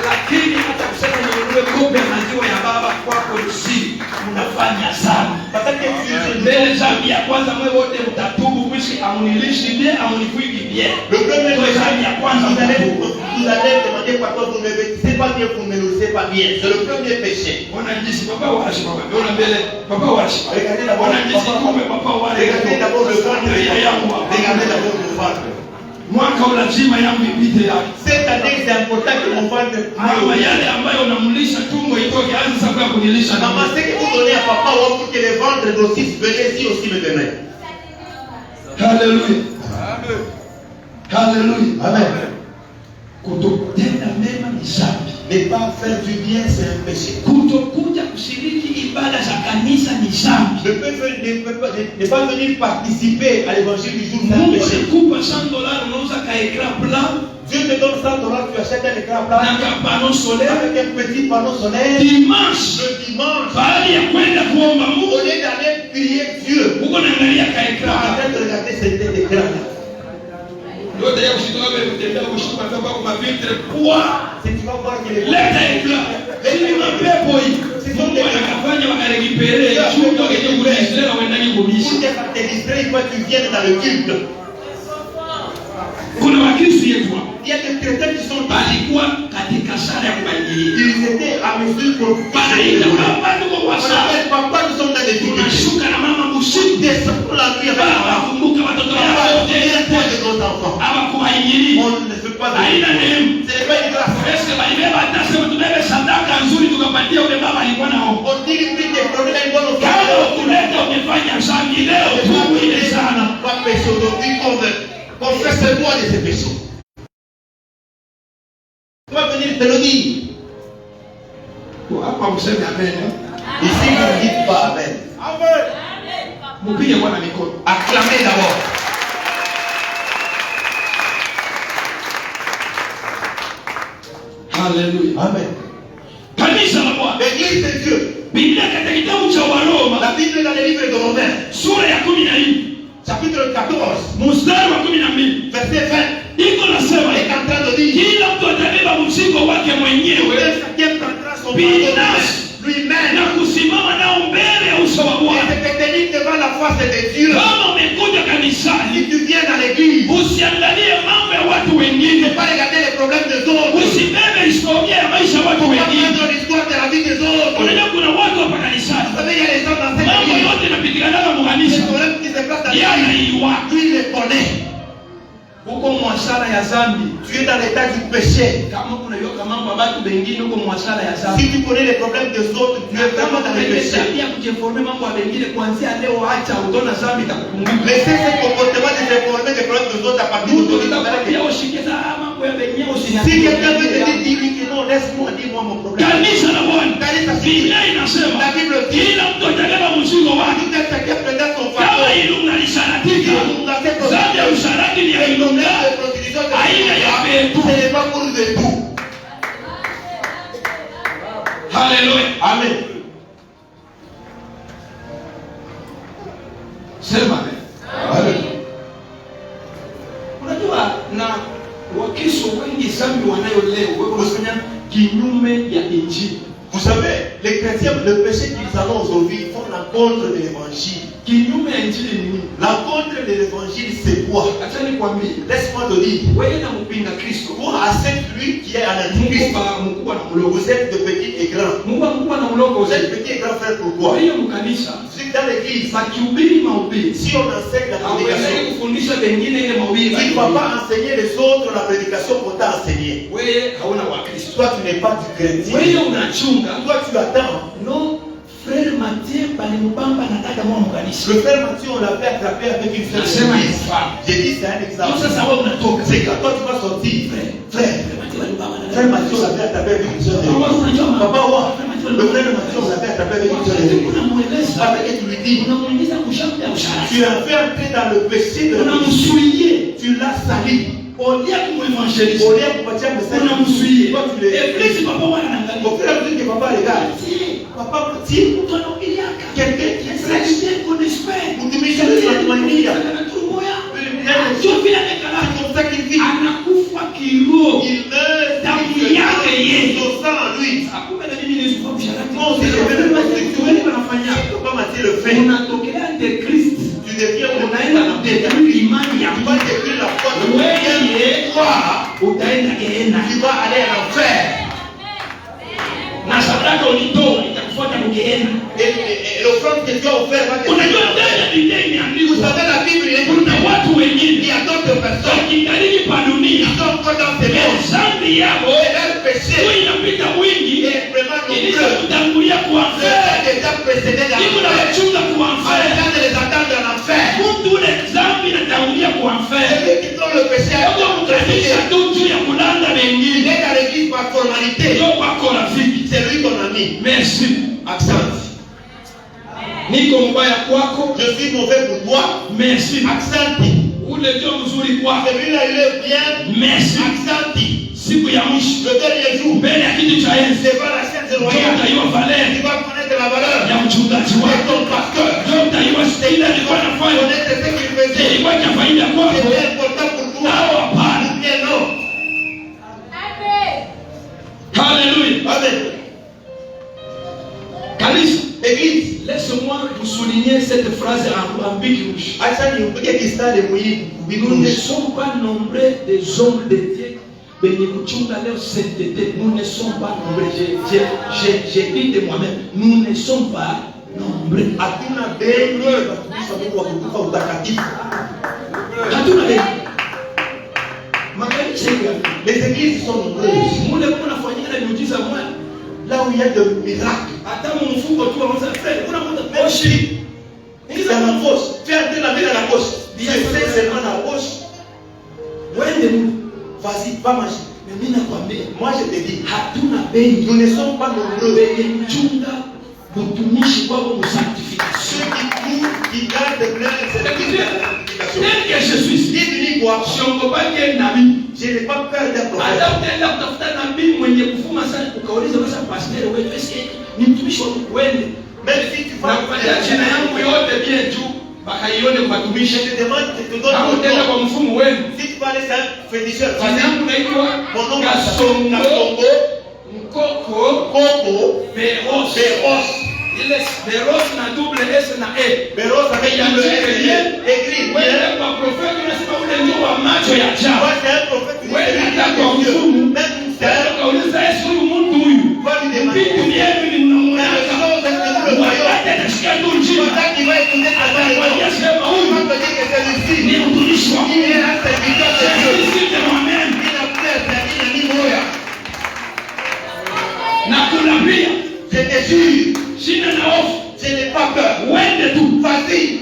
lakini hata kusema niunue kombe ya maziwa ya baba kwako usiri, unafanya sana. Mbele zambi ya kwanza mwe wote mtatubu, mwishi amunilishi bien, amunifuiki bien. Le premier zambi ya kwanza vous allez demander pardon, vous ne me médisez pas bien, vous ne me nourrissez pas bien. C'est le premier péché. Regardez d'abord le ventre. Regardez d'abord le ventre. Mwaka lazima yangu ipite yake. Cette année, c'est important que mon ventre mama yale ambayo unamlisha tumbo itoke, anza sasa kunilisha. Maman, ce que vous donnez à papa pour que le ventre grossisse, venez ici aussi me donner. Alléluia. Amen. Alléluia. Amen. Kutotenda mema ni dhambi. Ne pas faire du bien, c'est un péché. Kutokuja kushiriki ibada za kanisa ni dhambi. Ne pas venir participer à l'évangile du jour, c'est un Mungu péché. alikupa $100 unauza ka écran plat. Dieu te donne $100, tu achètes un écran plat na ka panneau solaire avec un petit panneau solaire. Dimanche, Le dimanche, baada ya kwenda kuomba au Mungu, lieu d'aller prier Dieu, uko naangalia ka tu es écran. en train de regarder cet écran. Yote ya kushitoka wewe kutembea kushuka toka kwa vitre kwa Si tu vas voir que les leta écran. Ili mapepo hii. Mungu anakafanya wakarekipere chuto kwenye kurejesha wenda pour kubisha. que ça te distraie, il faut que tu viennes dans le culte. Kuna wakristo yetu hapa. Il y a des chrétiens qui sont Balikuwa katika sala ya kuingilia. ils étaient à mesure pour Banaita baba tuko kwa sala. papa, nous sommes dans des difficultés. Tunashuka na mama busiku. Descends pour la nuit avec Baba kumbuka watoto papa, wako. on vient de nos enfants. Aba kuwaingilia. On ne fait pas de Haina neema. ce n'est pas une grâce. Eske balibeba hata sema tubebe sadaka nzuri tukapatia ule baba alikuwa nao. On dit que des problèmes, une bonne Kama offrande. ukuleta umefanya dhambi leo tubu ile sana. Pas péché aujourd'hui, confesse-toi de ces péchés. Tu vas venir te le dire. Hapa mseme amen. Ici, ne dites pas Amen. Amen. Mpige Bwana mikono. Acclamez d'abord. Hallelujah. Amen. Kanisa la Bwana. L'église de Dieu. Biblia katika kitabu cha Waroma La Bible dans le livre de Romains, sura ya 14 chapitre 14, mstari wa 12 verset 20, iko nasema est en train de dire kila mtu atabeba mzigo wake mwenyewe chacun prendra son binafsi fardeau lui-même na kusimama nao mbele ya uso wa et Bwana. se tenir devant la face de Dieu. Kama umekuja kanisani, Si tu viens dans l'église, usiangalie mambo ya watu ne wengine, pas regarder les problèmes des autres, usibebe historia ya maisha ya watu ne pas wengine. prendre l'histoire de la vie des autres. Unajua kuna watu hapa kanisani, Vous savez, il y a les gens dans cette mambo église, yote yanapitikanaga les mkanisa, problèmes qui se passent dans yeye l'église, anaiwa lui il les connaît. huko mwasara ya zambi. Tu es dans l'état du péché. Kama unayoka mambo ya watu wengine huko mwasara ya zambi, Si tu connais les problèmes des autres, tu es kama vraiment dans le péché. tabia kujiforme mambo ya wengine, kuanzia leo acha, utaona zambi itakupunguka. Laissez ce comportement de se former des problèmes des autres à partir Mtu d'aujourd'hui. atakwambia ushikiza mambo ya wenyewe Si quelqu'un veut te usiniambie. dire, dis non, laisse-moi dire moi mon problème. Kanisa la Bwana, Kanisa Biblia inasema La Bible dit, kila mtu atabeba mzigo wake. tout un chacun prendra son Kama fardeau. hilo mnalisaratika, Dans cette zambi ya usharati ni ya prostitution, ilunga, de prostitution, de aina ya pepo. ce n'est pas pour nous de tout. Haleluya. Amen. Sema amen. Unajua na Wakristo wengi zambi wanayo leo wewe unafanya kinyume ya injili. Vous savez, les chrétiens, le péché qu'ils ont aujourd'hui, ils font l'encontre de l'évangile. Kinyume ya injili ni nini? L'encontre de l'évangile, c'est quoi? Acha nikwambie. Laisse-moi te dire. Wewe na mpinga Kristo. Toi, accepte lui qui est en Antichrist. Mkubwa na mdogo. Vous êtes de petit et grand. Mkubwa na mdogo. Vous êtes petit et grand frère, pourquoi? Kwa hiyo mkanisa, Si dans l'église, bakihubiri mahubiri, si on enseigne la prédication, hawezi kufundisha wengine ile mahubiri. tu ne vas pas enseigner les autres la prédication qu'on t'a enseignée. Wewe hauna wa Kristo. Toi, tu n'es pas du chrétien. Wewe unachunga. Toi, tu attends. No, frère Mathieu balimubamba na dada mwa mkanisa. Le frère Mathieu, on l'avait attrapé avec une femme. J'ai dit, c'est un exemple. Sasa wewe unatoka. C'est quand toi, tu vas sortir. Frère Mathieu, on l'avait attrapé avec une soeur de l'église. Papa, le frère Mathieu, on l'avait attrapé avec une soeur de l'église. Après que tu lui dis, tu l'as fait entrer dans le péché de l'église. Tu l'as sali. Au lieu de m'évangéliser, Au lieu de partir de ça, on a mouillé. toi tu l'es. Et puis, papa, on a un Au frère Mathieu, que papa regarde. Papa Mathieu, quelqu'un qui est fraîche. Mtumishi anatuaminia. C'est comme ça qu'il vit. Anakufa kiroho. Il meurt Damu yake yeye. son sang en lui. Hakuna na mimi nilikuwa msharati. Non, c'est le même Wewe unafanya. Papa Mathieu le fait. Unatokea ante Kristo. Tu deviens Unaenda kudetruire imani ya tu vas détruire la foi de wewe. Utaenda gehenna. tu vas aller à l'enfer. Na sadaka ulitoa itakufuata gehenna. Et l'offrande que tu as offert va te Unajua ndani ya Biblia Vous imeandikwa savez la Bible est kuna watu il wengine y a d'autres personnes wakikariki pa dunia qui sont encore dans ces mondes. dhambi yao Et leur péché tu inapita wingi est vraiment ilisha nombreux. kutangulia kuanza C'est déjà précédé dans iko na l'enfer. wachunga En kuanza train de les attendre dans l'enfer. mtu ule dhambi inatangulia kuanza Celui qui prend le péché à ndio mkanisha tu juu ya kulanda il wengine est dans l'église par formalité. ndio wako rafiki. C'est lui ton ami. Merci. Accent. Niko mbaya kwako. Je suis mauvais pour toi. Merci. Accent. Ule ndio mzuri kwako. Celui-là il est bien. Merci. Accent. Siku ya mwisho Le dernier jour. mbele ya kiti cha enzi C'est pas la chaise ndio royale. utaiwa Tu valeur vas connaître la valeur ya mchungaji de wako. ton pasteur. Ndio utaiwa stahili alikuwa anafanya. Connaître ce qu'il faisait. Ilikuwa cha faida kwako. C'était important pour toi. Au hapana. Ou bien non. Hallelujah. Amen. Kanisa, Église. laisse-moi vous souligner cette phrase en big rouge. Acha niupige kistari muhimu. Nous ne sommes pas nombreux des hommes de Dieu. Benye kuchunga leo sainteté, nous ne sommes pas nombreux. J'ai dit de moi-même, nous ne sommes pas nombreux. Hatuna benye watumishi wa Mungu wa kutupa utakatifu. Hatuna benye. Makanisa hivi. Les églises sont nombreuses. Mule kuna fanyika miujiza mwana. Là où il y a de miracles. Hata mfuko tu anaanza frère, kuna mmoja Même si dans la poche, fais entrer la main dans la poche. Tu fais seulement la poche. wende mu. Vas-y, va manger. Mimi nakwambia, Moi je te dis, hatuna benye. nous ne sommes pas nombreux. Benye kuchunga mtumishi wao mu Ceux sanctification. qui gardent bien cette sanctification. Tel que je suis. Dis-lui quoi? Siongopake nabii. Je n'ai pas peur d'un prophète. Hata utaenda kutafuta nabii mwenye kufuma sana ukauliza basi pastor wewe eske ni mtumishi wa Mungu wende. Même si tu Na vas kupatia jina yangu yote bien juu bakaione kwa je tumishi. te demande, je te donne Kama mon utaenda nom. kwa mfumo wenu. Si tu vas aller chez un féticheur, Jina vas-y. yangu naitwa Mon nom Kasongo Kasongo, Mkoko Coco, Beros. Béros. Ile Beros na double S na E. Béros avec double S. Écrit. Wewe kwa profeti unasema ule ndio wa macho ya Moi, jana. c'est un prophète qui Wewe dit hata que kwa Dieu, mfumo. même c'est un Sasa kauliza Yesu huyu mtu huyu. va lui demander. Vitu vyenu ni mnamwona. Wakati anashikia tu njia. Quand il va écouter ta parole, Anakuambia sema il huyu va te dire que celui-ci, ni mtumishi wa il Mungu. est un serviteur de Dieu. Sisi ni mwamen. Il a fait servir un niveau. Na kuna pia Je te jure, sina na hofu. je n'ai pas peur. Wende tu. Vas-y.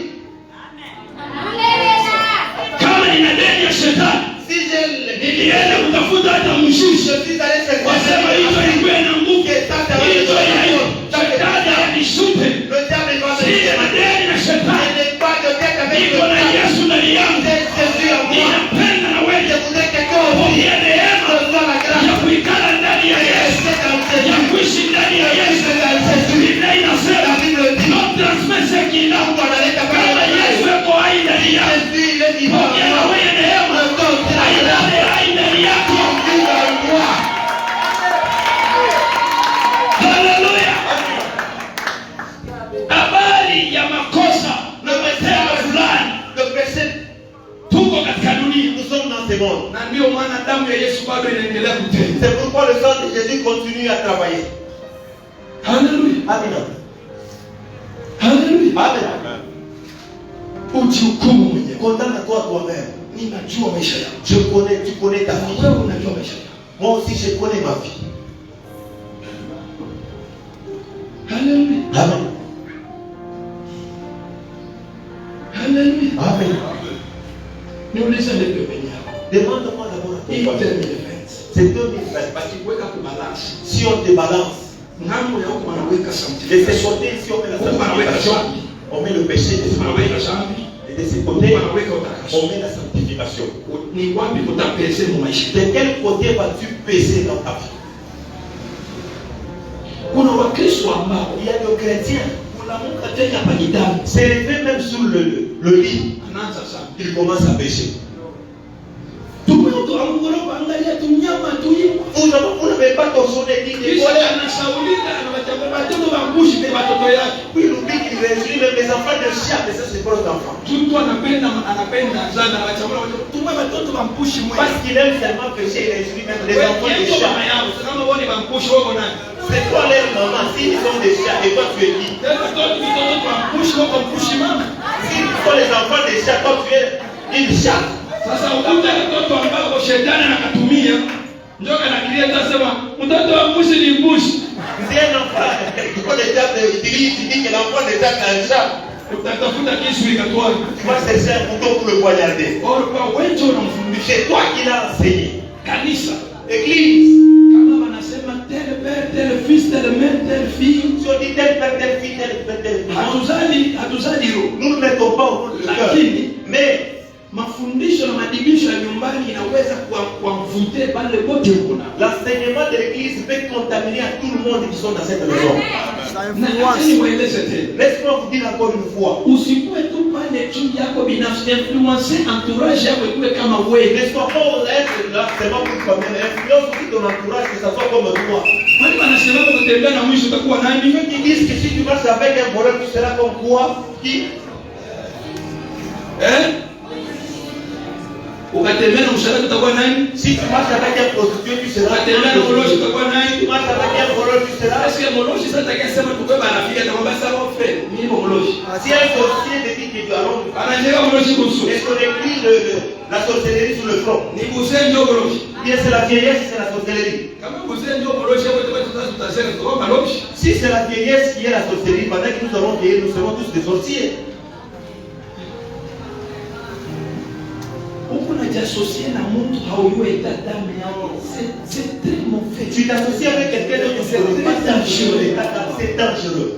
Kama nina deni ya shetani, Si je nilienda kutafuta hata mshishi. suis allé chez Wasema hizo ilikuwa na nguvu. Hizo ya shetani anishute. le diable va me Sina dire, deni na je shetani. n'ai pas de tête avec le Niko na diable. Yesu ndani yangu. C'est Jésus en moi. Ninapenda na Je wewe. voudrais que toi aussi, Pokea neema reçois la ya grâce. kuikala ndani ya Yesu. Restez dans Ya Jésus. kuishi ndani ya Yesu. Restez dans Jésus. Biblia inasema, La Bible dit, non transmet ce qu'il a. on va aller Kama Yesu ajali ya makosa na matendo fulani. Le péché, Tuko katika dunia. nous sommes dans ce monde. Na ndio maana damu ya Yesu bado inaendelea kutenda. C'est pourquoi le sang de Jésus continue à travailler. Haleluya. Amen. Haleluya. Amen. Ujihukumu mwenyewe. Condamne-toi toi-même. Ninajua maisha yako. Tu connais ta vie. Wewe unajua maisha yako. Moi aussi, je connais ma vie. Haleluya. Amen. Haleluya. Amen. Niulize ndio pembeni yako. Demande-moi d'abord Hii à yote toi. ni defense. C'est 2020. Basi kuweka kubalance. Si on te balance, Ngambo ya huko wanaweka de ce sanctification. côté, si on met la Huko wanaweka sanctification, dhambi. on met le péché de ce Wanaweka côté. dhambi. Et de ce côté, Huko wanaweka utakaso. on met la sanctification. Ni wapi kutapese mu maisha? De quel côté vas-tu peser dans ta vie? Kuna Wakristo ambao Il y a des chrétiens, unamuka tena hapa kitani. c'est levé même sur le lit, Anaanza sana. il commence à pécher. Tumeuto amgoroba angalia tunyama tuimu. Vous n'avez pas torsionné, dit des Kisha voleurs. anasaulika anawachagua watoto wambushi kwa watoto yake. Puis il oublie qu'il résume même les enfants de chien, mais ça c'est pas les enfants. Mtu anapenda sana anawachagua watoto. Tumwe watoto wambushi mwe. Parce qu'il aime seulement pécher, il résume même les enfants de chien. mama yao kama wone wambushi wako nani? C'est toi leur maman, s'ils sont des chiens, et toi tu es qui? Tena watoto wambushi wako mbushi mama. S'ils sont les enfants des chiens, toi tu es une chatte. Sasa ukuta watoto ambao shetani anakatumia ndio kanakilia tasema mtoto wa mbushi ni mbushi. Si un enfant, quand les diables utilisent, il dit que l'enfant des diables est un chat. Utatafuta kisu ikatwali. Tu vas chercher un couteau pour le poignarder. Kwa wewe unamfundisha C'est toi qui l'as enseigné. kanisa. Église, Kama wanasema tel père, tel fils, tel mère, tel fille. si on dit tel père, tel fille, tel père, tel fille, Hatuzali roho. nous ne mettons pas au fond du cœur. Lakini Mais mafundisho na madibisho ya nyumbani inaweza kuamvute pale pote kuna. l'enseignement de l'église peut contaminer à tout le monde qui sont dans cette maison. Ça Na influence. niwaeleze tena. Laisse-moi vous dire encore une fois. Usikuwe tu pale juu yako binafsi, influencer entourage yako ikuwe kama wewe. Ne sois pas être là seulement pour toi-même. Influence aussi ton entourage, que ça soit comme toi. Kwani wanasema kutembea na mwisho utakuwa nani? Ceux qui disent que si tu marches avec un voleur, tu seras comme quoi? Qui? Ukatembea na mshahara utakuwa nani? Si tu marches avec un prostitué, tu seras Ukatembea na moloshi utakuwa Si tu nani? marches avec un voleur, tu seras. Est-ce que moloshi sasa atakayesema tukwe barafiki atamwambia sawa frère, mimi ni moloshi. Si un sorcier te dit que tu allons. Anacheka moloshi kuhusu. Est-ce qu'on écrit la sorcellerie sur le front? Ni buzee ndio moloshi. Bien, c'est la vieillesse, c'est la sorcellerie. Kama buzee ndio moloshi hapo tutasema tutasema maloshi. Si c'est la vieillesse qui est la sorcellerie, pendant que nous avons vieilli, nous serons tous des sorciers. Huko unajiasosia na mtu haujui damu yako. C'est très mauvais. Tu t'associes avec quelqu'un d'autre, c'est dangereux. C'est dangereux.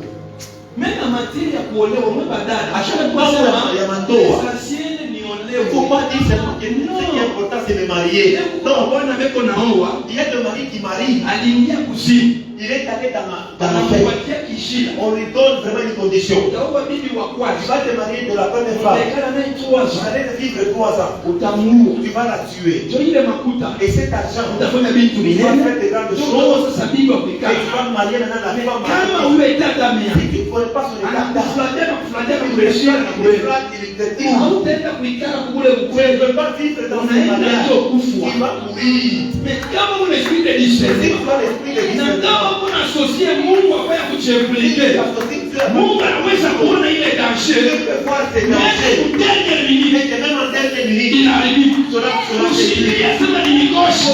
Même en matière ya kuolewa mwe badala. À chaque fois, il y a mandoa. Essentiel ni Il ne olewe. faut pas dire seulement que ce qui est important, c'est de marier. Non, bwana beko naoa Il y a des maris qui marient. aliingia kuzimu. Il est allé dans la fête. Anampatia kishia. On lui donne vraiment une condition. Utaoa bibi wa Tu kwanza. vas te marier de la première femme. Utaikala naye 3 Tu ans. vas aller vivre 3 ans. Utamuua. Tu vas la tuer. Ndio ile makuta. Et cet argent, Utafanya vitu tu vas vinene. faire de grandes Ndio choses. sasa bibi wa Et kuikala. tu vas marier maintenant la femme. Kama uwe tata mia. Si tu ne connais pas son état, Anakuflatia il kukureshia na il kuwewe. critique. Hautaenda kuikala kule Tu ne ukweli. peux pas vivre dans ce Unaenda mariage. ndio kufwa. Tu vas mourir. Mais kama una esprit de Si discernement. tu as l'esprit de Na discernement, kama kuna asosie Mungu ambaye kuchemplike. Mungu anaweza kuona ile tu danger. peux voir ces Mimi dangers. mtende mingi Mais que même en dernière minute, inaharibika. cela sera Ushikilia sema ni mikosho.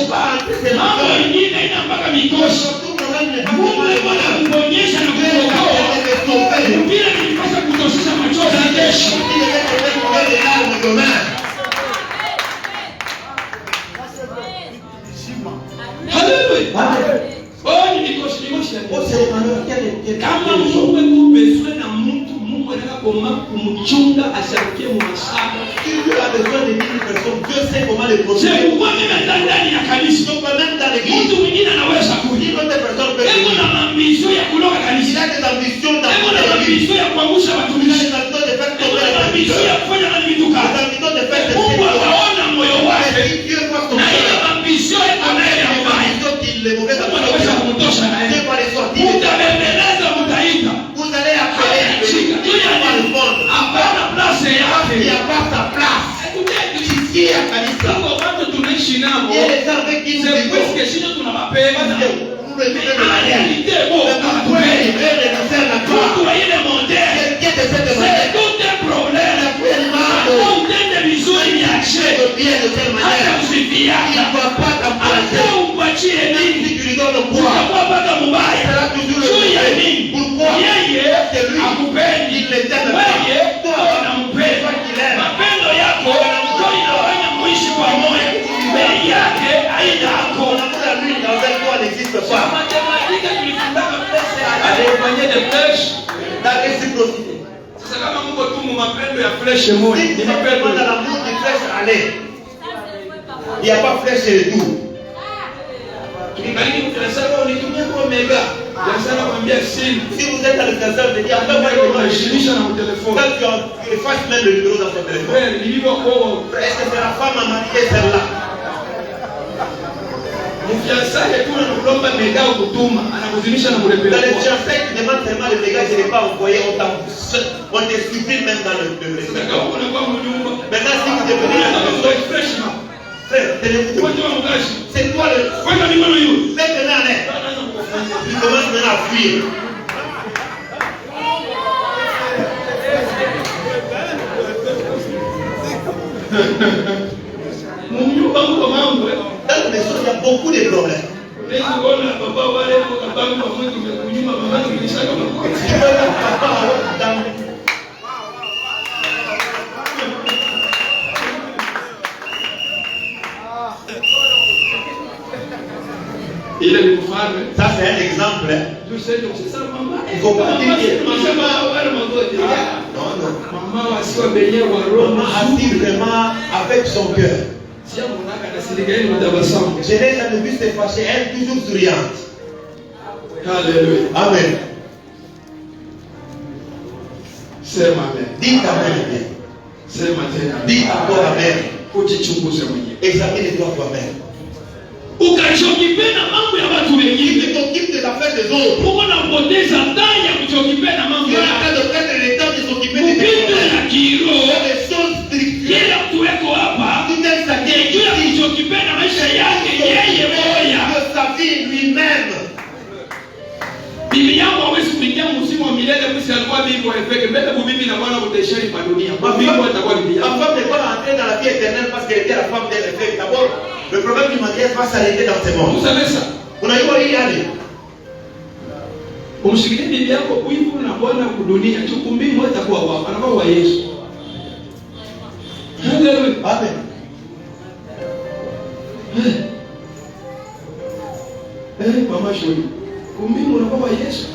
c'est Mambo mal. mengine ina mpaka mikosho. Surtout quand même les Mungu alikuwa anakuonyesha na kuokoa. Mpira nilipaswa kutoshesha machozi ya kesho. Haleluya. Oh, ni mikosho kama Mungu ekubezwe na mtu, Mungu anataka kumchunga asiangukie mmasaba. Je, uko ndani ya kanisa. Mtu mwingine anaweza kuja. Eko na maambisho ya kuloga kanisa. Eko na maambisho ya kuangusha watumishi. Eko na maambisho ya kufanya na vitu kadha. Mungu akaona moyo wake. Na ile maambisho eko naye ya mbaya. Mungu anaweza kumtosha naye. Utabembeleza, utaita. Shika. Yule umpendi, wewe unampenda. Mapendo yako ndio inafanya muishi pamoja. Mbele yake haina hapo. Matematika tulifundaka pesa alifanyia de flesh La réciprocité. sasa kama Mungu tu mapendo ya flesh moja Si ni tu mapendo demandes à l'amour du flèche, allez. Il n'y a pas flèche et retour. tukikaliki mtasema unitumie kwa mega jasana kwambia simu Si vous êtes à l'extérieur, vous dites, kama wewe unashirisha na telefoni quand tu effaces même le numéro dans ton téléphone. wewe nilivyo kwa Est-ce que c'est la femme à marier celle-là? mfiasaje tu na kulomba mega kutuma anakuzimisha na Dans kulepea les fiançailles, tu demandes seulement le dégât, je n'ai pas envoyé, on te supprime même dans le récit. kama unakuwa mnyumba Maintenant, si vous devenez la maison, fresh ma frère, téléphone. wewe mgashi C'est toi le. wewe ni mwana yule Maintenant, allez. Tu commences maintenant à fuir. mnyumba huko mambo Dans la maison, il y a beaucoup de problèmes. Nezi kuona baba wale kwa babu kwa mwanzo kumekunyuma mama kilishaka makoti. Tu veux que papa dans. Ile ni mfano. Ça, c'est un exemple. Hein. Tu sais donc c'est ça maman. Il faut pas dire que Mama wale magoti. non, non. Mama wasiwa benye wa roho. Maman agit vraiment avec son cœur. Sia monaka na siligani mtabasamu. Je n'ai jamais vu se fâcher, elle toujours souriante. Hallelujah. Amen. Sema amen. Dites amen bien. Sema tena. Dites encore amen. Ujichunguze mwenyewe. Examine-toi toi-même. Ukachokipenda mambo ya watu Tu wengine. t'occupes des affaires des autres. Uko napoteza ndani ya kuchokipenda mambo Tu es en ya train de prendre le temps de s'occuper de tes vitu problèmes. ya kiroho. Des choses spirituelles. Kila mtu weko hapa Tout est sa juu ya kuchokipenda maisha yake yeye moya. de sa vie lui-même. Bibi yangu hawezi kuingia msimu wa milele msi alikuwa bibi wa Efeke. Mbele bibi na bwana kutaishani kwa dunia. Kwa bibi atakuwa bibi Ma yangu. femme n'est pas entrée dans la vie éternelle parce qu'elle était la femme d'un évêque. D'abord, le problème du mariage va s'arrêter dans ce monde. Useme ça. Unajua hii hali? Umshikilie bibi yako kuivu na bwana kudunia. Chukumbi moja atakuwa wako. Anakuwa wa Yesu. Hallelujah. Amen. Mama shoni. Kumbi unakuwa wa Yesu.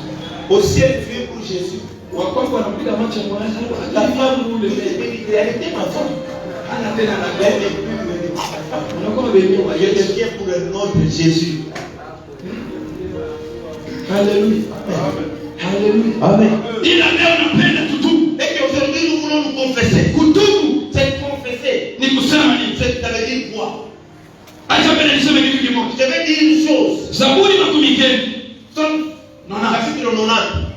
Au ciel, tu es pour Jésus. Wakwako wanapiga macho mwana. La femme nous le fait. Elle était ma femme. Ana tena na Elle gari. n'est plus venue. Unakuwa bibi wa Je Yesu. deviens pour notre Jésus. Hallelujah. Hallelujah. Amen. Ila leo napenda tutubu. Et qu'aujourd'hui, nous voulons nous confesser. Kutubu C'est confesser. ni kusema nini? Ça veut dire quoi? Acha mbele niseme kitu kimoja. Je vais dire une chose. Zaburi makumi kenda. Somme chapitre 90.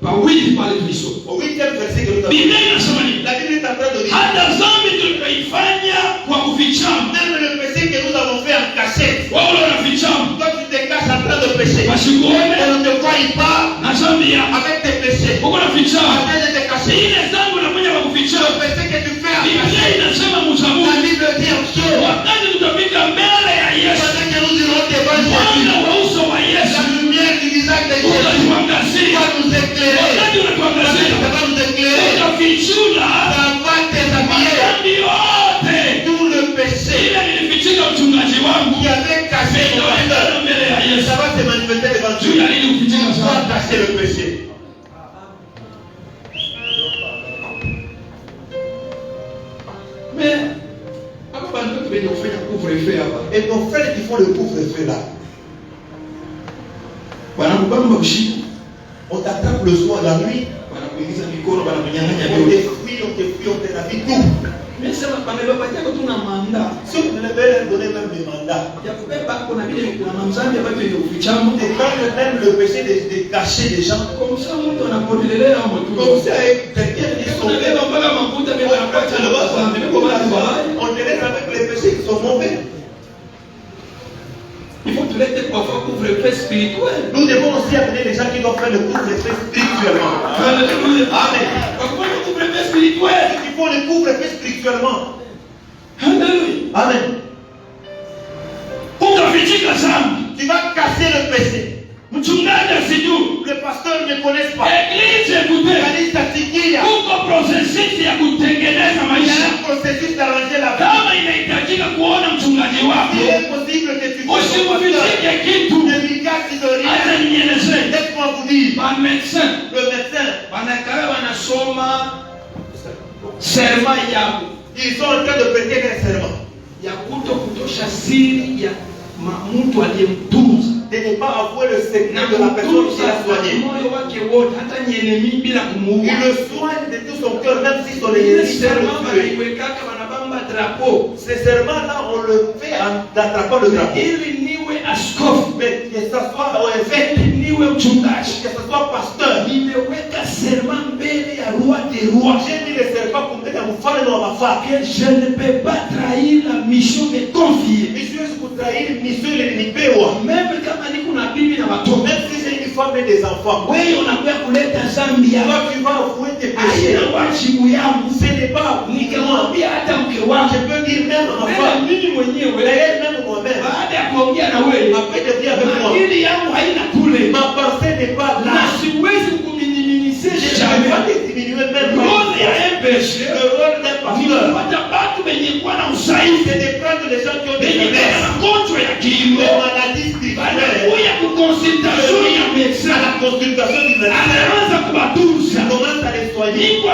Pawili pale tulisoma. Au 8e verset que nous avons. Biblia inasema nini? La Bible est en train de dire. Hata dhambi tulioifanya kwa kufichama. Même le péché que nous avons fait en cachette. Wao wanafichama. Toi, tu te caches en train de pécher. Wasikuone On ne te voit pas na dhambi yako. avec tes péchés. Uko En nafichama. train de te cacher. Ile dhambi unafanya kwa Le kufichama. péché que tu fais en Biblia cachette. inasema La mzaburi. Bible dit en chose. Wakati tutafika mbele ya Yesu. Pendant que nous irons devant Jésus. Mwanga wa uso wa La Yesu. lumière du visage de Jésus Utatuangazia. va nous éclairer. Wakati unatuangazia. Ça va nous éclairer. Utafichula. Ça va t'habiller. Dhambi yote. Tout le péché Ile nilifichika mchungaji wangu. qui avait caché ton Itaonekana cœur. mbele ya Yesu. Ça va se manifester devant Juu Dieu. ya nini kufichika Tu sana? vas cacher le péché. Mais hapa bantu wenye kufanya couvre-feu hapa. Et nos frères qui font le couvre-feu là, Wanakubamba usiku. on t'attrape le soir, la nuit, Wanakuingiza mikono, wanakunyang'anya on vyote. te fuit, on te ravit tout. Mimi sema pamebapatia tu na manda. Si on devait leur donner même des mandats, Ya kubeba kuna vile kuna mamzambi ambayo yenye kufichama. et quand même le péché de cacher les gens, Kwa sababu mtu anapotelelea au mtu. comme ça, quelqu'un dit son Unabeba mpaka mafuta bila kupata na mamzambi. Kwa sababu on te laisse avec les péchés qui sont mauvais. il faut te laisser pour faire couvre-feu spirituel. Nous devons aussi amener les gens qui doivent faire le couvre-feu spirituellement. Hallelujah. Amen. Kwa kufanya couvre-feu spirituel. Ceux qui font le couvre-feu spirituellement. Hallelujah. Amen. Utafichika sana. Tu vas casser le péché. Mchungaji asijui. Le pasteur ne connaît pas. Église écoutez. L'église prosesi ya kutengeneza Il y a maisha. un processus d'arranger la vie. Kama inahitajika kuona mchungaji wako, Il est possible que tu fasses usimvishike kitu. ne lui cache de Hata rien. nieleze, Laisse-moi vous dire, ba médecin le médecin, wanakaa wanasoma serma yao ils sont en train de prêter un serment. ya kutosha siri ya mtu aliyemtunza De ne pas avouer le secret de la personne qui l'a soigné. moyo wake wote, hata nyenemi bila kumuua. Il le soigne de tout son cœur, même si son Ile ennemi serma le tue. wanaiwekaka wanabamba drapeau Ce serment-là, on le fait en attrapant le drapeau. ili niwe askofu, Mais que ce soit au évêque, ili niwe mchungaji. que ce soit pasteur, Nimeweka serma mbele ya roi des rois j'ai mis le serment pour mettre mon frère dans ma femme. que je ne peux pas trahir la mission me confiée. Mais je suis pour trahir une mission de l'inipewa. Même kama niko na bibi na watoto, Même si j'ai une femme et des enfants. wewe unakuja kuleta zambi yako, Toi, tu vas avouer tes haina péchés. wajibu yangu. Ce n'est pas uniquement. Nikamwambia hata mke wako, Je peux dire même à ma wewe femme. mimi mwenyewe, D'ailleurs, même moi-même. baada ya kuongea na wewe, Après de dire avec moi. akili yangu haina kule, Ma pensée n'est pas na là. siwezi kuminimize Je ne peux jamais pas te diminuer même role ya empêche. le rôle d'un pasteur. Nilipata watu wenye kuwa na usahihi, C'est de prendre les gens qui ont des wenye kuwa na faiblesses, magonjwa ya des kiroho, maladies spirituelles, wanakuja kukonsultation ya à medecin, la consultation du médecin. anaanza kuwatunza. Commence à les soigner. Niko